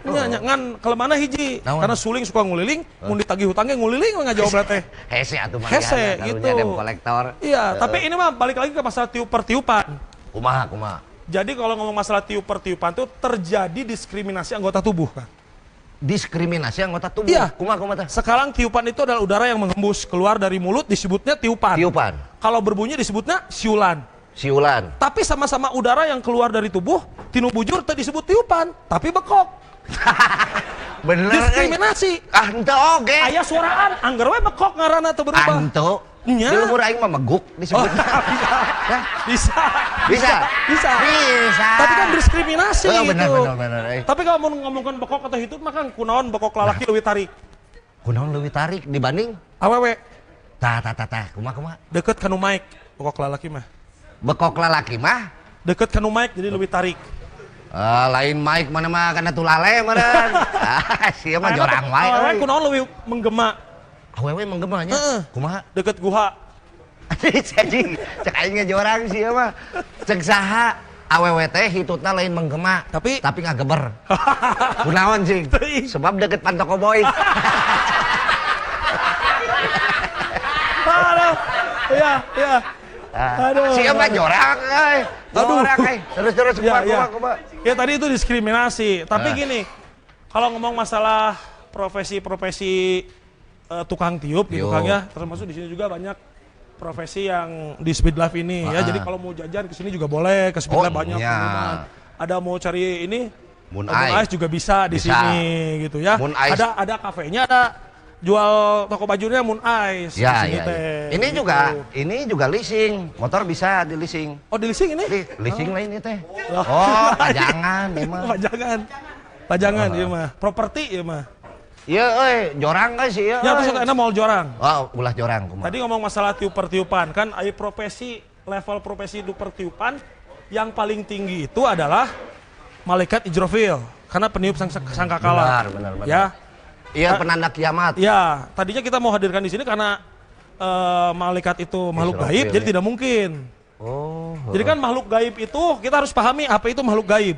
Nya ngan kelemana hiji, Naon? karena suling suka nguliling, mun ditagih hutangnya nguliling mah ngajawab teh. Hese atuh mah. Hese, karunya gitu. Debt kolektor. Iya, tapi ini mah balik lagi ke masalah tiup-tiupan. Kumaha. Jadi kalau ngomong masalah tiup-tiupan tuh terjadi diskriminasi anggota tubuh kan. Diskriminasi anggota tubuh. Iya. Kumaha teh? Sekarang tiupan itu adalah udara yang menghembus keluar dari mulut disebutnya tiupan. Tiupan. Kalau berbunyi disebutnya siulan. Siulan. Tapi sama-sama udara yang keluar dari tubuh, tinu bujur teu disebut tiupan, tapi bekok. Bener. Diskriminasi. Ah henteu oge. Aya suaraan, anggar we bekok ngaranna teu berubah. Henteu. Nya. Di lumur aing mah meguk Oh, disebut. bisa. Bisa. Bisa. Bisa. Tapi kan diskriminasi Oh, gitu. bener. Tapi kalau mau ngomongkan bekok atau hitut mah kan kunaon bekok lalaki leuwih tarik. Kunaon leuwih tarik dibanding Awewe tah. Kumaha. deket kanu mic bekok lalaki mah. Bekok lalaki mah Deket kanu mic jadi leuwih tarik. lain Mike mana mah kana tulale meureun. Sia mah jorang wae. Awewe euy. kunaon leuwih menggema. Awewe menggemanya. Heeh. Kumaha? Deket guha. Cacing, cek aing ngejorang sia mah. Cek saha? Awewe teh hitutna lain menggema, Tapi ngageber. Kunaon sing? Teuing. Sebab deket Pantoko Boy. Aduh. Iya. Aduh. Sia mah jorang euy. Aduh. Jorang euy. Terus kumaha. Ya tadi itu diskriminasi. Tapi gini, kalau ngomong masalah profesi-profesi tukang tiup gitu Tiup. Kang ya, termasuk di sini juga banyak profesi yang di Speed Life ini ya. Jadi kalau mau jajan ke sini juga boleh, ke Speed Oh, Life banyak iya. pengumuman. Ada mau cari ini Moon Ice juga bisa di Bisa. sini gitu ya. Moon Ice. Ada kafenya, ada jual toko bajunya Moon Ice di Ya, sini ya, teh. ya. Ini gitu. juga leasing. Motor bisa di leasing. Oh, di leasing ini? Leasing lain itu teh. Oh. Oh, pajangan ieu mah. Pajangan ieu mah. Properti ieu mah. Iya, euy, jorang geus ieu. Ya terus eta mau jorang. Oh, ulah jorang kumaha. Tadi ngomong masalah tiup-tiupan kan, level profesi tiup-tiupan yang paling tinggi itu adalah malaikat Ijrofil karena peniup sangkakala. Benar. Ya. Iya, penanda kiamat. Ya, tadinya kita mau hadirkan di sini karena malaikat itu makhluk Israfil, gaib, jadi ya. tidak mungkin. Oh. Jadi kan makhluk gaib itu kita harus pahami apa itu makhluk gaib.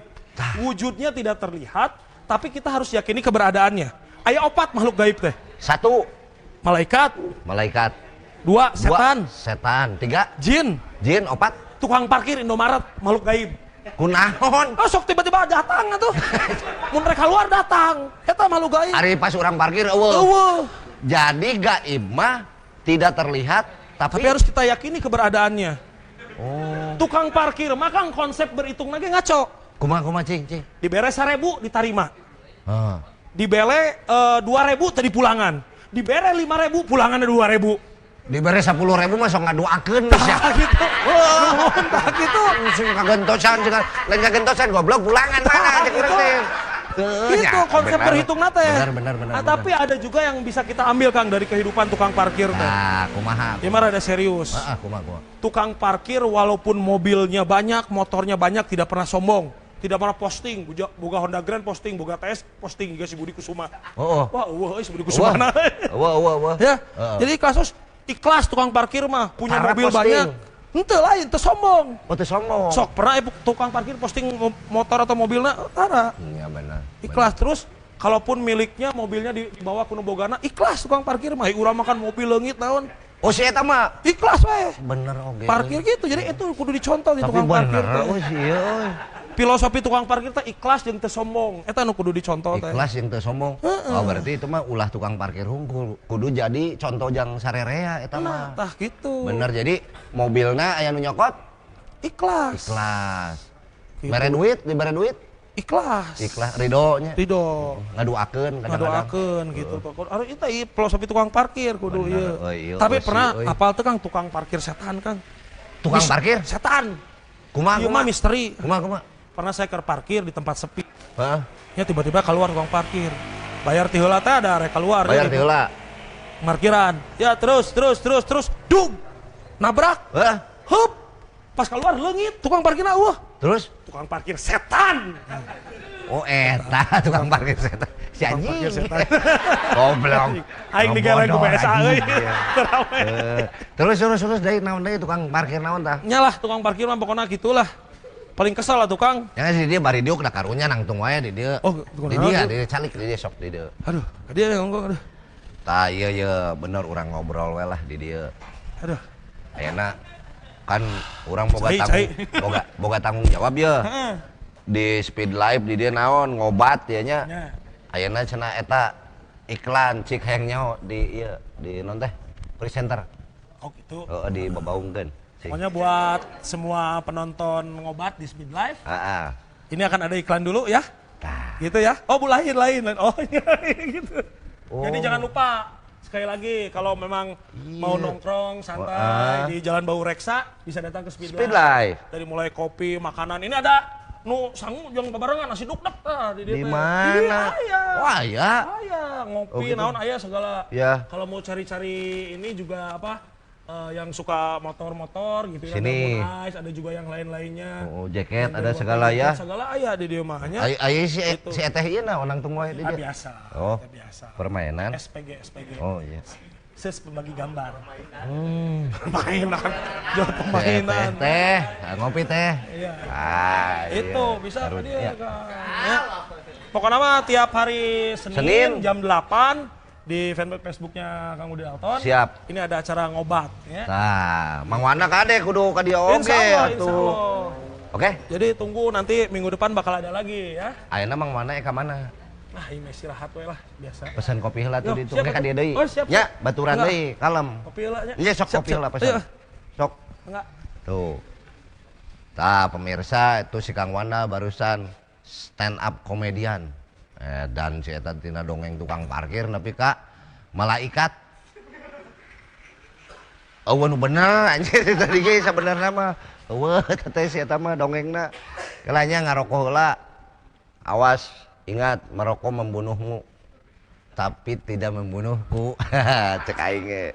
Wujudnya tidak terlihat, tapi kita harus yakini keberadaannya. Aya 4 makhluk gaib teh. 1 Malaikat, malaikat, 2 2 setan, setan, 3 jin, jin, 4 tukang parkir Indomaret, makhluk gaib. kunaon. Oh, sok tiba-tiba datang atuh. Mun mereka keluar datang, eta makhluk gaib. Ari pas orang parkir eueuh. Eueuh. Jadi gaib mah tidak terlihat Tapi tapi harus kita yakini keberadaannya. oh. Tukang parkir mah kan konsep berhitung lagi ngaco. Kumaha cing. Dibere 1.000 ditarima. Heeh. Dibele 2.000 tadi pulangan. Dibere 5.000 pulangannya 2.000. Dibere 10.000 mah sok ngaduakeun sia. Tah gitu. Tah gitu. Sing kagentosan sing lain kagentosan goblok pulangan mana cek urang teh. Gitu konsep berhitung nate. Benar. Nah, tapi ada juga yang bisa kita ambil Kang dari kehidupan tukang parkir teh. Nah, kumaha. Dia mah rada serius. Heeh, kumaha. Tukang parkir walaupun mobilnya banyak, motornya banyak tidak pernah sombong. Tidak pernah posting, boga Honda Grand posting, boga TS posting juga si Budi Kusuma. Oh. Wah, si Budi Kusuma. Wah. Ya. Jadi kasus ikhlas tukang parkir mah punya Karena mobil posting. banyak. Henteu lain teu sombong. Oh, teu sombong. Sok pernah tukang parkir posting motor atau mobilnya tara. Iya benar. Ikhlas terus kalaupun miliknya mobilnya dibawa ku bogana ikhlas tukang parkir mah urang makan mobil leungit naon. Oh, si eta mah Ikhlas we. bener oge. Parkir gitu. Jadi itu kudu dicontoh di tapi tukang parkir. bener teh. oh sih euy. Filosofi tukang parkir teh ikhlas jeung teu sombong. Eta nu kudu dicontoh teh. Ikhlas yang teu sombong. Oh, berarti itu mah ulah tukang parkir hungkul. Kudu jadi contoh jang sarerea eta Nah, mah. tah gitu. Bener, jadi mobilna aya nu nyokot Ikhlas. ikhlas. Gitu. Mere duit, dibere duit Ikhlas. ikhlas ridhonya. Ridho. Ngaduakeun kadang-kadang. Ngadoakeun gitu. Harus itu filosofi tukang parkir kudu Bener. ieu. Oh, iya, Tapi oh, pernah si, euy. apal teh Kang tukang parkir setan Kang. Tukang parkir? Setan. Kumaha? Ieu mah misteri. Kumaha? Pernah saya ke parkir di tempat sepi. Heeh. Ya tiba-tiba keluar tukang parkir. Bayar ti heula teh ada rek keluar. Bayar ya, teh heula. Parkiran. Ya terus dug. Nabrak. Heeh. Hup. Pas keluar leungit tukang parkirna wah. Terus Tukang parkir setan. oh eta tukang parkir setan. Si Tukang anjing. parkir setan. Goblok. Aing digaleng ku Bodoh, BSA euy. anjing. Terawih. Terus deui naon deui tukang parkir naon tah? Nyalah tukang parkir mah pokoknya gitulah. Paling kesel lah tukang. Ya si dia bari diuk da karunya nangtung wae di dieu. Oh, tukang di naon, dia, dieu? di dieu calik di dieu sok di dieu. Aduh, dia ngomong aduh. Tah ieu bener urang ngobrol we lah di dieu. Aduh. Ayeuna kan urang boga Cai. boga tanggung jawab ye. Heeh. Di Speed Life di dieu naon ngobat ieu nya. Ya. Ayeuna cenah eta iklan cik hayang nyaho di ieu di non teh presenter. Oh gitu. Heeh di babaungkeun. Pokoknya buat semua penonton ngobat di Speed Live, Heeh. ini akan ada iklan dulu ya. Tah. Gitu ya. Oh, lain. Oh, iya gitu. Oh. Jadi jangan lupa sekali lagi kalau memang mau nongkrong santai di Jalan Bau Reksa bisa datang ke Speed, Speed Live. Life. Dari mulai kopi, makanan. Ini ada nu sangu jeung babarengan nasi dukdek di dieu Di teh. mana? Aya. Wah, ya. Aya ngopi Oh, gitu. naon aya segala. Ya. Kalau mau cari-cari ini juga apa yang suka motor-motor gitu ya. Sini. Ada Moonrise, ada juga yang lain-lainnya. Oh, jaket Yang ada buat segala jaket, ya. Segala aya di dieu mah nya. Ayo si Gitu. si eteh ieu naon nangtung wae di Ah, dieu. biasa. Oh. Kita biasa. Permainan. SPG. Oh iya. Ses pembagi gambar. Permainan. Jual pemainan. Teh, ngopi teh. Iya. Ah, Itu iya. bisa Harus, dia iya. Kang. Ya. Pokoknya mah tiap hari Senin. Senin jam 8 di fanpage Facebooknya Kang Budi Dalton. Siap. Ini ada acara ngobat ya. Tah, Mang Wana kade kudu ka dia oge Insya Allah, insya atuh. Allah. Oke. Jadi tunggu nanti minggu depan bakal ada lagi ya. Ayeuna Mang Wana ka mana? Nah, ini istirahat we lah biasa. Pesan kopi heula tuh Yo, ditu siap, ka dia atuh. deui. Oh, siap, Nya, siap. baturan Enggak. deui, kalem. Kopi heula nya. Iya, sok Siap, kopi siap. heula pesan. Iya. Sok. Enggak. Tuh. Tah, pemirsa itu si Kang Wana barusan stand up komedian. Dan si eta tina dongeng tukang parkir nepi ka malaikat. Eueuh nu bener anjir tadi ge sabenerna mah. Eueuh teh si eta mah dongengna. Kelanya ngarokok heula. Awas, ingat merokok membunuhmu. Tapi tidak membunuhku. Cek aing ge.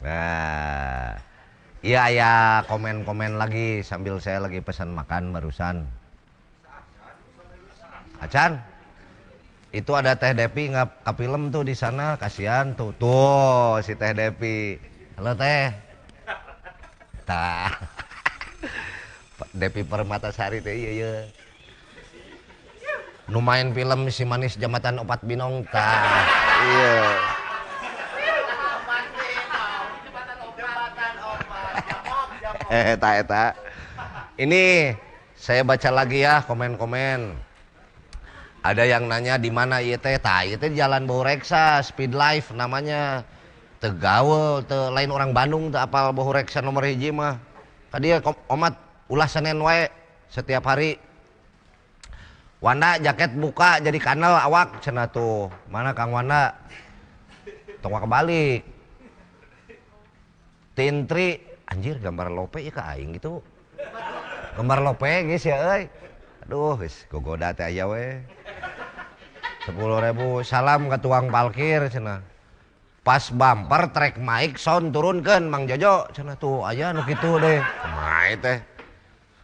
Nah, iya ya komen-komen lagi sambil saya lagi pesan makan barusan. Acan, itu ada Teh Depi nggak ke film tuh di sana, kasihan tuh. Tuh si Teh Depi. Halo Teh. Tah. Depi Permatasari teh iya. Nu main film si manis jambatan opat binong tah. Iya. Eta. Ini saya baca lagi ya komen-komen. Ada yang nanya di mana ieu teh? Tah, ieu teh Jalan Baureksa, Speed Life namanya. Teu gaweul, teu lain orang Bandung teu apal Baureksa nomor 1 mah. Ka dieu omat ulah Senin wae setiap hari. Wanda jaket buka jadi kanal awak cenah tuh. Mana Kang Wanda? Tong kebalik. Tintri anjir gambar lope ya ke aing gitu. Gambar lope guys ya euy. Aduh geus gogoda teh aya we. 10.000 salam ke tukang parkir cenah. Pas bumper trek mic sound turunkeun Mang Jojo cenah tuh aya nu kitu deh. Kumaha teh.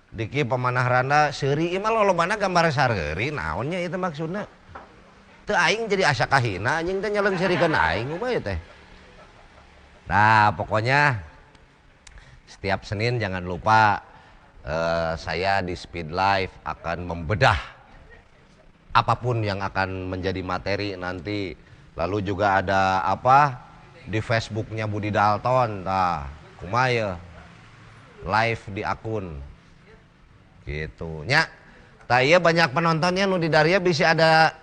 Diki pemanah randa seuri ieu mah lolobana gambar sargeuri naonnya itu maksudna. Teu aing jadi asa kahina anjing teh nyeleung serikeun aing kumaha ya teh. Nah, pokoknya setiap Senin jangan lupa saya di Speed Life akan membedah apapun yang akan menjadi materi nanti. Lalu juga ada apa di Facebooknya Budi Dalton, nah kumaya live di akun gitu. Nya, tah ieu banyak penontonnya nu di daria bisa ada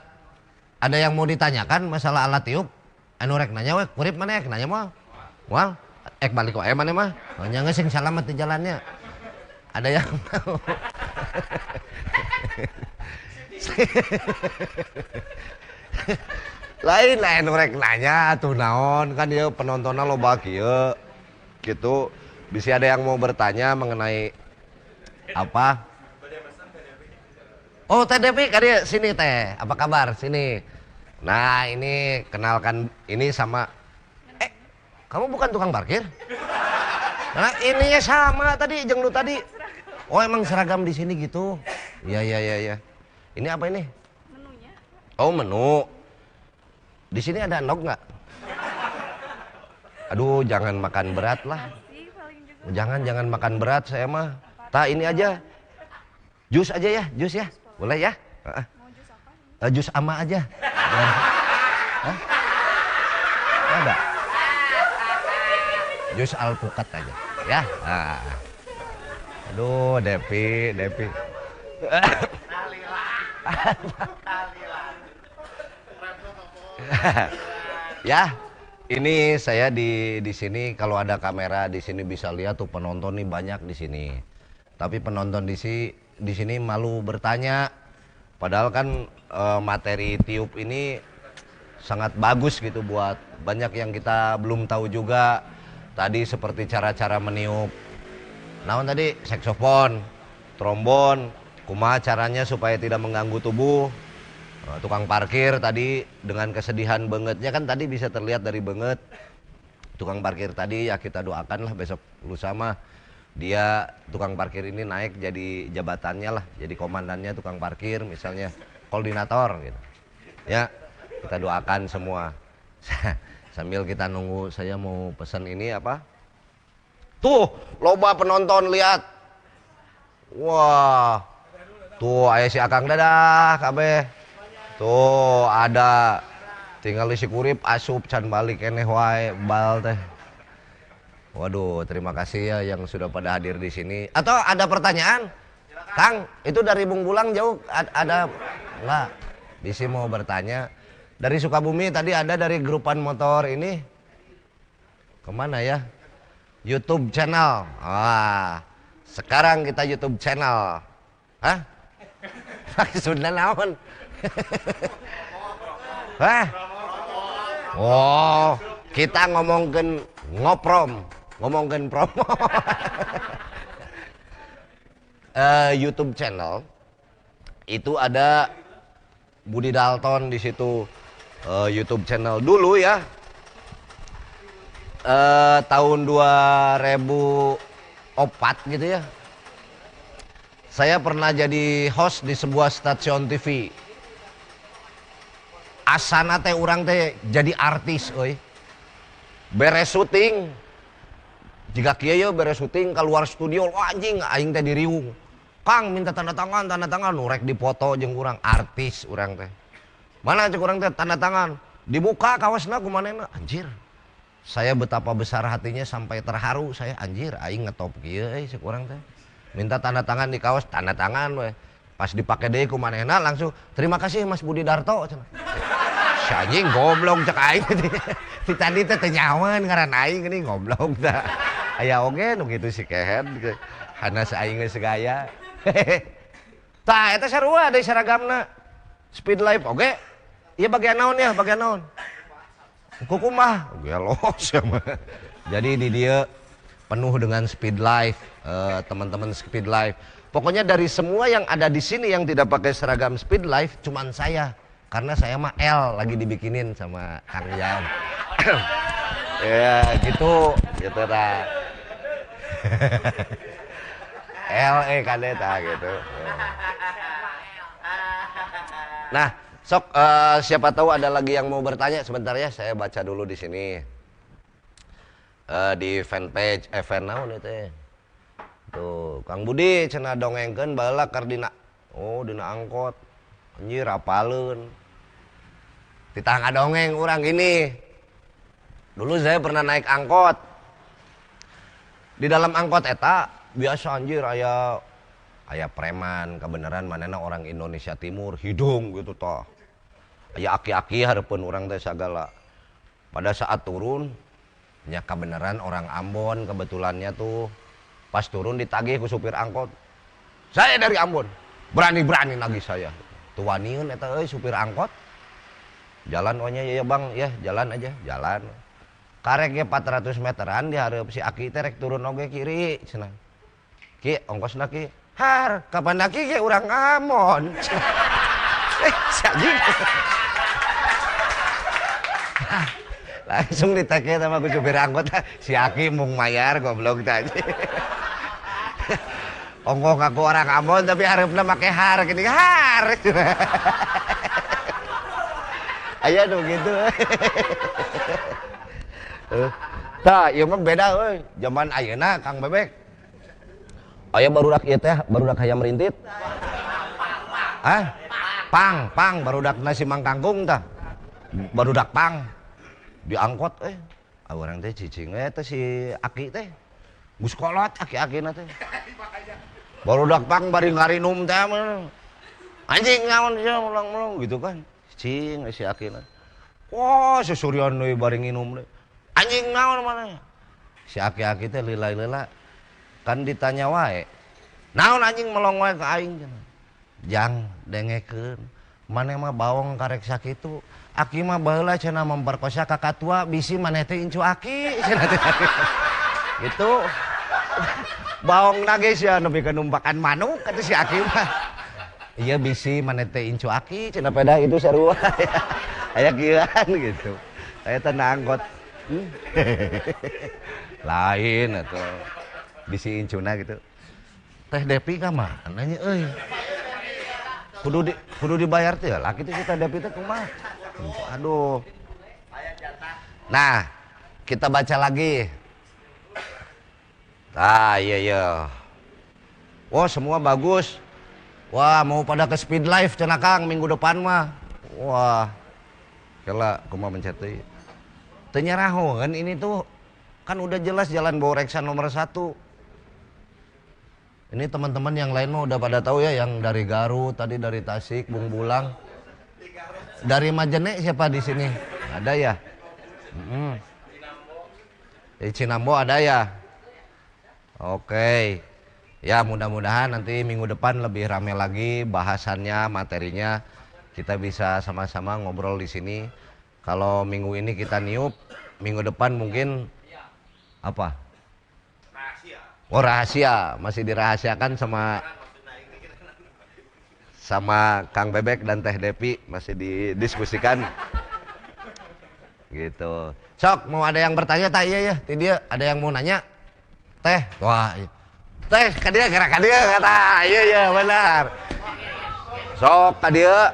yang mau ditanyakan masalah alat tiup. Anu rek nanya we, kurip mana ek nanya mah. Wal, balik wae mana mah. Nya geus sing salamet di jalannya. Ada yang mau. lain rek nanya atuh naon kan ieu penontonnya loba kieu. Gitu. Bisa ada yang mau bertanya mengenai apa? Oh, Teh Depi kadieu sini Teh. Apa kabar? Sini. Nah, ini kenalkan ini sama kamu bukan tukang parkir? Nah, ininya sama tadi jeung lu tadi. Oh, emang seragam di sini gitu. Iya. Ini apa ini? Menunya. Oh, menu. Di sini ada endog nggak? Aduh, jangan makan berat lah. Nasi paling juga. Jangan makan berat saya mah. Tah ini aja. Jus aja ya, jus ya. Boleh ya? Mau jus apa? Jus ama aja. Hah? Ada. Jus alpukat aja, ya. Nah. Aduh, Depi. Ya, ini saya di sini kalau ada kamera di sini bisa lihat tuh penonton nih banyak di sini. Tapi penonton di sini malu bertanya. Padahal kan materi tiup ini sangat bagus gitu buat banyak yang kita belum tahu juga. Tadi seperti cara-cara meniup. Naon tadi? Saksofon, trombon, kumaha caranya supaya tidak mengganggu tubuh. Tukang parkir tadi dengan kesedihan bangetnya kan tadi bisa terlihat dari banget. Tukang parkir tadi ya kita doakan lah besok lusa mah dia tukang parkir ini naik jadi jabatannya lah, jadi komandannya tukang parkir misalnya koordinator gitu. Ya, kita doakan semua. Sambil kita nunggu saya mau pesan ini apa? Tuh, loba penonton lihat. Wah. Tuh aya si Akang Dadah kabeh. Tuh ada tinggal isi kurip asup can balik keneh wae bal teh. Waduh, terima kasih ya yang sudah pada hadir di sini. Atau ada pertanyaan? Kang, itu dari Bung Bulang jauh ada enggak? Bisi mau bertanya. Dari Sukabumi tadi ada dari grupan motor ini. Kemana ya? YouTube channel. Wah, sekarang kita YouTube channel. Hah? Maksudnya naon? Hah? Oh, kita ngomongin ngomongin promo. YouTube channel itu ada Budi Dalton di situ. YouTube channel dulu ya. Tahun 2004 gitu ya. Saya pernah jadi host di sebuah stasiun TV. Asana teh urang teh jadi artis euy. Beres syuting. Jika kieu ye beres syuting keluar studio, wah anjing aing teh diriung. Kang minta tanda tangan, nurek dipoto jeung urang artis urang teh. Mana cek urang teh tanda tangan? Dibuka kaosna kumanehna. Anjir. Saya betapa besar hatinya sampai terharu saya, anjir aing ngetop kieu cek urang teh. Minta tanda tangan di kaos, tanda tangan we. Pas dipake deui ku manehna langsung, "Terima kasih Mas Budi Darto." Cenah. Si anjing goblok cek aing. Si tadi teh teu nyaman ngaran aing geuning goblok tah. Aya oge nu kitu si Kehet. Hana saing geus gaya. Tah eta sarua deui seragamna. Speed Life oge. Ieu bagian naon ya? Bagian naon? Kukumah. Gelos ya mah. Jadi di dia penuh dengan Speed Life, teman-teman Speed Life. Pokoknya dari semua yang ada di sini yang tidak pakai seragam Speed Life cuman saya. Karena saya mah L lagi dibikinin sama Kang Yam. Ya gitu dah. L kadeta gitu. Nah, sok siapa tahu ada lagi yang mau bertanya sebentar ya, saya baca dulu di sini. Di fanpage event naon itu. Tuh, Kang Budi cenah dongengkeun baheula keur dina. Oh, dina angkot. Anjir apaleun. Ditah ngadongeng urang gini. Dulu saya pernah naik angkot. Di dalam angkot eta biasa anjir aya preman, kebenaran manehna orang Indonesia Timur, hidung gitu toh. Aya aki-aki hareupeun urang teh sagala. Pada saat turun nya kebenaran orang Ambon kebetulannya tuh pas turun ditagih ku supir angkot. Saya dari Ambon, berani-berani nagih saya. Tuanieun eta euy supir angkot. Jalan ohnya ya Bang, ya jalan aja, jalan. Karek ge 400 meteran di hareup si aki teh rek turun oge kiri cenah. Ki ongkosna ki. Har, kapan lagi ge urang Amon. Si anjing. Langsung ditake sama ku supir angkot, si aki mung mayar goblok tadi. Ongkos aku orang Ambon tapi harapna make har gini har. Aya nu gitu. Tah, ieu mah beda euy. Zaman ayeuna Kang Bebek. Aya barudak ieu teh, barudak hayam rintit. Hah? Pang, barudak nasi Mang Kangkung tah. Barudak pang. Diangkot urang teh cicing teh si aki teh. Gus kolot aki-akina teh. Barudak pang bari ngarinum teh mah. Anjing naon sia mulang-mulang gitu kan. Cing si akina. Wah, susurian deui bari nginum deui. Anjing naon mana? Si aki-aki teh lila-lila. Kan ditanya wae. Naon anjing melong wae ka aing cenah. Jang dengekeun. Maneh mah bawong karek sakitu. Aki mah baheula cenah memperkosa kakak tua bisi maneh teh incu aki cenah teh. Gitu. Bawong nage sia nepi ka numpakan manuk kata si aki mah. Iya bisi maneh teh incu aki cenah peda itu sarua. Aya kieuan gitu. Aya teh angkot. Lain atuh. Bisi incuna gitu. Teh Depi ka mana nya euy? Kudu dibayar teh laki teh si Teh Depi teh kumaha? Aduh. Nah, kita baca lagi. Ah, iya. Wah, semua bagus. Wah, mau pada ke Speed Life cenah Kang minggu depan mah. Wah. Kela kumaha mencet teh. Teu nyarahoeun ini tuh kan udah jelas jalan Boreksan nomor 1. Ini teman-teman yang lain mah udah pada tahu ya, yang dari Garut, tadi dari Tasik, Bung Bulang. Dari Majene siapa di sini? Ada ya? Di Cinambo ada ya? Oke. Ya mudah-mudahan nanti minggu depan lebih rame lagi bahasannya, materinya. Kita bisa sama-sama ngobrol di sini. Kalau minggu ini kita niup, minggu depan mungkin apa? Oh rahasia, masih dirahasiakan sama Kang Bebek dan Teh Depi, masih didiskusikan. Gitu. Sok, mau ada yang bertanya tak? Iya ya, dia ada yang mau nanya. Teh, wah. Teh, ka dia gerak ka dia kata. Iya iya benar. Sok ka dia.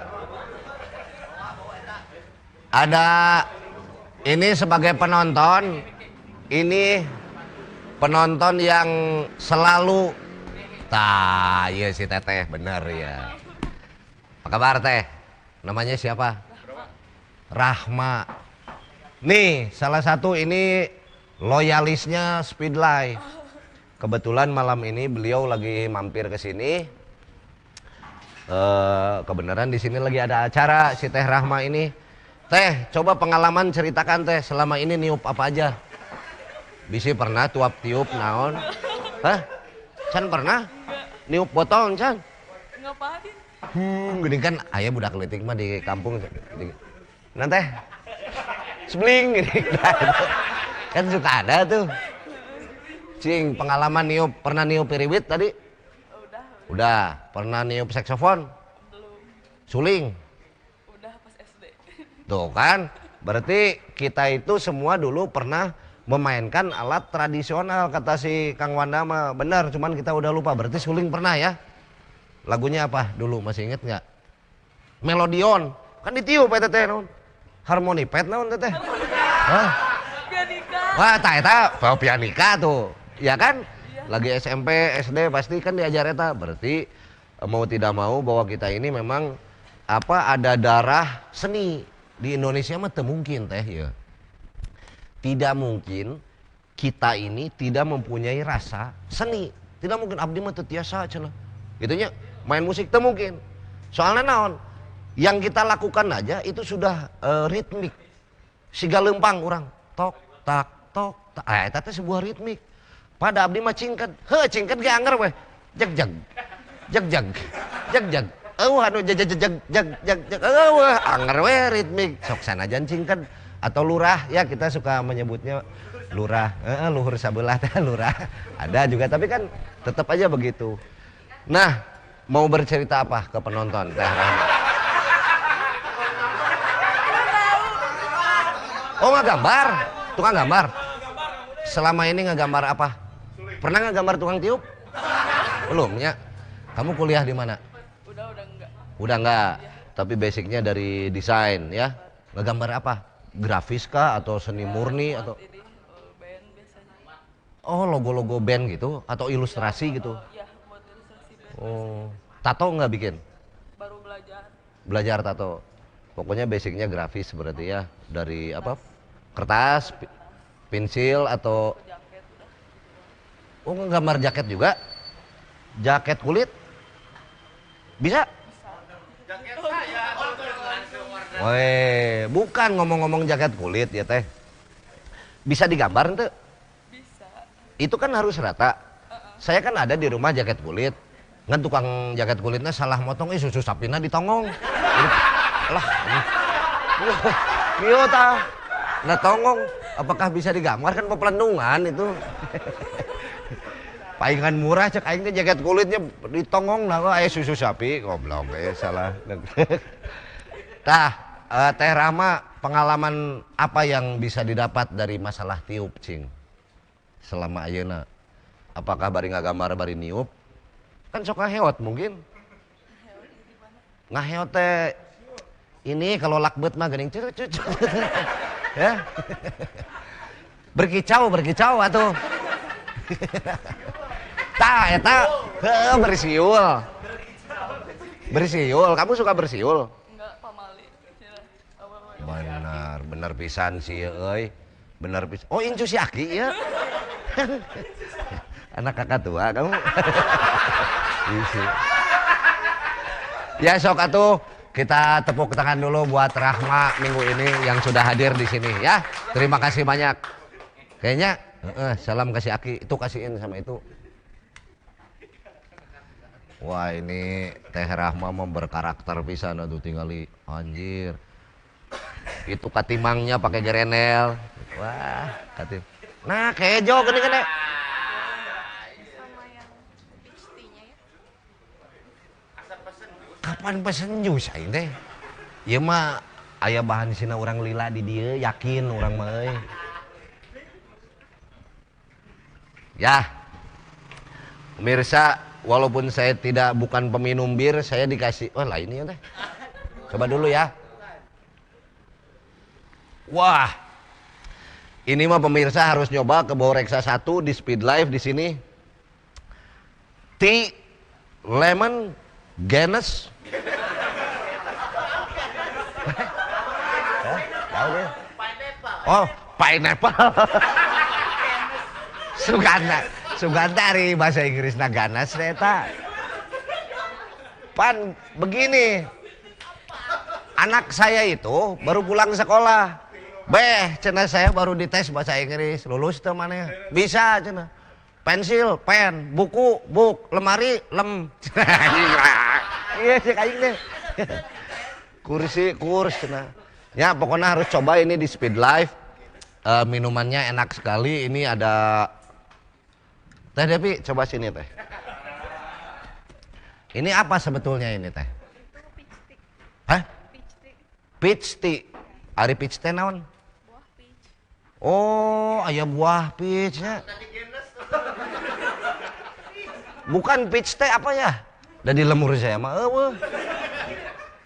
Ada ini sebagai penonton. Ini penonton yang selalu iya si Teteh bener ya. Apa kabar Teh? Namanya siapa? Rahma. Nih, salah satu ini loyalisnya Speedlight. Kebetulan malam ini beliau lagi mampir ke sini. Kebenaran di sini lagi ada acara si Teh Rahma ini. Teh, coba pengalaman ceritakan Teh selama ini niup apa aja? Bisi pernah tuap tiup naon? Hah? Can pernah? Niup botol Can? Ngapain? Gini kan ayah budak leutik mah di kampung. Nanti sebling gini. Kan suka ada tuh. Cing, pengalaman niup, pernah niup piriwit tadi? Udah. Pernah niup saksofon? Belum. Suling? Udah pas SD. Tuh kan, berarti kita itu semua dulu pernah memainkan alat tradisional kata si Kang Wanda mah. Benar, cuman kita udah lupa. Berarti suling pernah ya? Lagunya apa dulu, masih inget nggak? Melodion, kan ditiup ya teteh non. Harmoni pet non teteh. Hah? Pianika. Wah, eta pianika tuh. Ya kan? Lagi SMP, SD pasti kan diajar eta. Berarti mau tidak mau bahwa kita ini memang ada darah seni. Di Indonesia mah teu mungkin teh ya. Tidak mungkin kita ini tidak mempunyai rasa seni. Tidak mungkin abdi mah teu tiasa cenah. Gitunya, main musik teu mungkin. Soalnya naon? Yang kita lakukan aja itu sudah ritmik. Siga lempang orang. Tok tak tok tak. Eta teh sebuah ritmik. Pada abdi mah cingket. Cingket ge anger weh. Jag jag. Jag jag. Jag jag. Anu jag jag jag jag jag. Anger we ritmik. Sok sanajan cingket atau lurah ya, kita suka menyebutnya lurah. Luhur sabelah teh lurah. Ada juga tapi kan tetap aja begitu. Nah, mau bercerita apa ke penonton Teh Rahma? Oh, nggak gambar? Tukang gambar? Selama ini nggak gambar apa? Pernah nggak gambar tukang tiup? Belum ya? Kamu kuliah di mana? Udah enggak. Udah nggak? Tapi basicnya dari desain ya? Nggak gambar apa? Grafis kah? Atau seni murni? Atau Ini band biasanya. oh logo-logo band gitu? Atau ilustrasi gitu? Ya, buat ilustrasi band. Oh, tato nggak bikin? Baru belajar. Belajar tato. Pokoknya basicnya grafis berarti ya. Dari apa? Kertas, pensil atau Jaket udah. oh gambar jaket juga? Jaket kulit? Bisa? Weh, bukan ngomong-ngomong jaket kulit ya teh. Bisa digambar ente? Bisa. Itu kan harus rata. Saya kan ada di rumah jaket kulit. Ngan tukang jaket kulitnya salah motong, susu sapina ditongong. Lah, iya ta. Nah tongong, apakah bisa digambar kan pelendungan itu. Palingan murah cek aing teh jaket kulitnya ditongong nah aya susu sapi, goblok salah. Tah, Teh Rahma, pengalaman apa yang bisa didapat dari masalah tiup cing selama ayeuna? Apakah bari ngagambar bari niup? Kan sok ngaheot mungkin. Ngaheot teh ini kalau lakbet mah geuning cucu. Ya. Berkicau atuh. Tah eta bersiul. Bersiul, kamu suka bersiul? Enggak, pamali. Bener pisan sih euy. Bener pisan. Oh, incu si Aki ya. Anak kakak tua kamu. Isi. Ya sok atuh kita tepuk tangan dulu buat Rahma minggu ini yang sudah hadir di sini ya. Terima kasih banyak. Kayaknya salam kasih Aki, itu kasihin sama itu. Wah, ini Teh Rahma berkarakter pisan atuh tingali anjir. Itu katimangnya pakai gerenel. Wah, katim. Nah, kejo gini. Sama yang peach tea-nya ya. Kapan pesen jus aing teh? Ieu mah aya bahan sina orang lila di dia, yakin orang mah euy. Ya. Pemirsa, walaupun saya bukan peminum bir, saya dikasih, oh lain ya teh. Coba dulu ya. Wah. Ini mah pemirsa harus nyoba ke bawah Reksa 1 di Speed Life di sini. Tea lemon Guinness. Oh, pineapple. Suganda dari bahasa Inggrisna ganas eta. Pan begini. Anak saya itu baru pulang sekolah. Beh, cenah saya baru dites bahasa Inggris, lulus teh maneh. Bisa cenah. Pensil, pen, buku, buk, lemari, lem. Iya sih kayak deh. Kurs cenah. Ya pokoknya harus coba ini di Speed Life. Minumannya enak sekali. Ini ada Teh Devi, coba sini teh. Ini apa sebetulnya ini teh? Itu peach tea. Hah? Peach tea. Peach tea. Ari peach teh naon? Buah peach. Oh, aya buah peachnya. Bukan peach teh apa ya? Dan di lemur saya mah eueuh.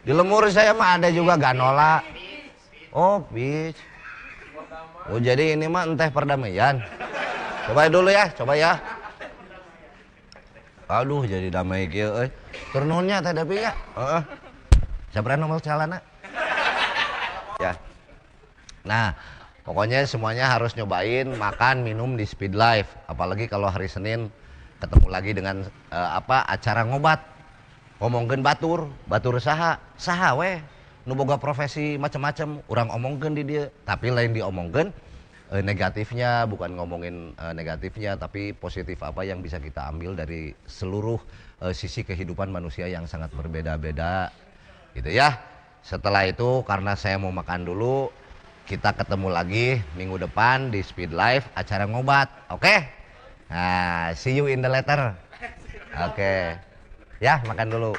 Di lemur saya mah ada juga ganola. Oh, peach. Oh, jadi ini mah teh perdamaian. Coba dulu ya, coba ya. Aduh, jadi damai kieu euy. Tur nuhunnya teh Devi ya. Heeh. Sabaraha nomor calana? Ya. Nah, pokoknya semuanya harus nyobain makan minum di Speed Life. Apalagi kalau hari Senin ketemu lagi dengan acara ngobat. Ngomongkeun batur saha we. Nu boga profesi macam-macam, urang omongkeun di dieu, tapi lain diomongkeun negatifnya, bukan ngomongin negatifnya, tapi positif apa yang bisa kita ambil dari seluruh sisi kehidupan manusia yang sangat berbeda-beda gitu ya. Setelah itu karena saya mau makan dulu, kita ketemu lagi minggu depan di Speed Life acara ngobat. Oke? Nah, see you in the later. Oke. Ya, makan dulu.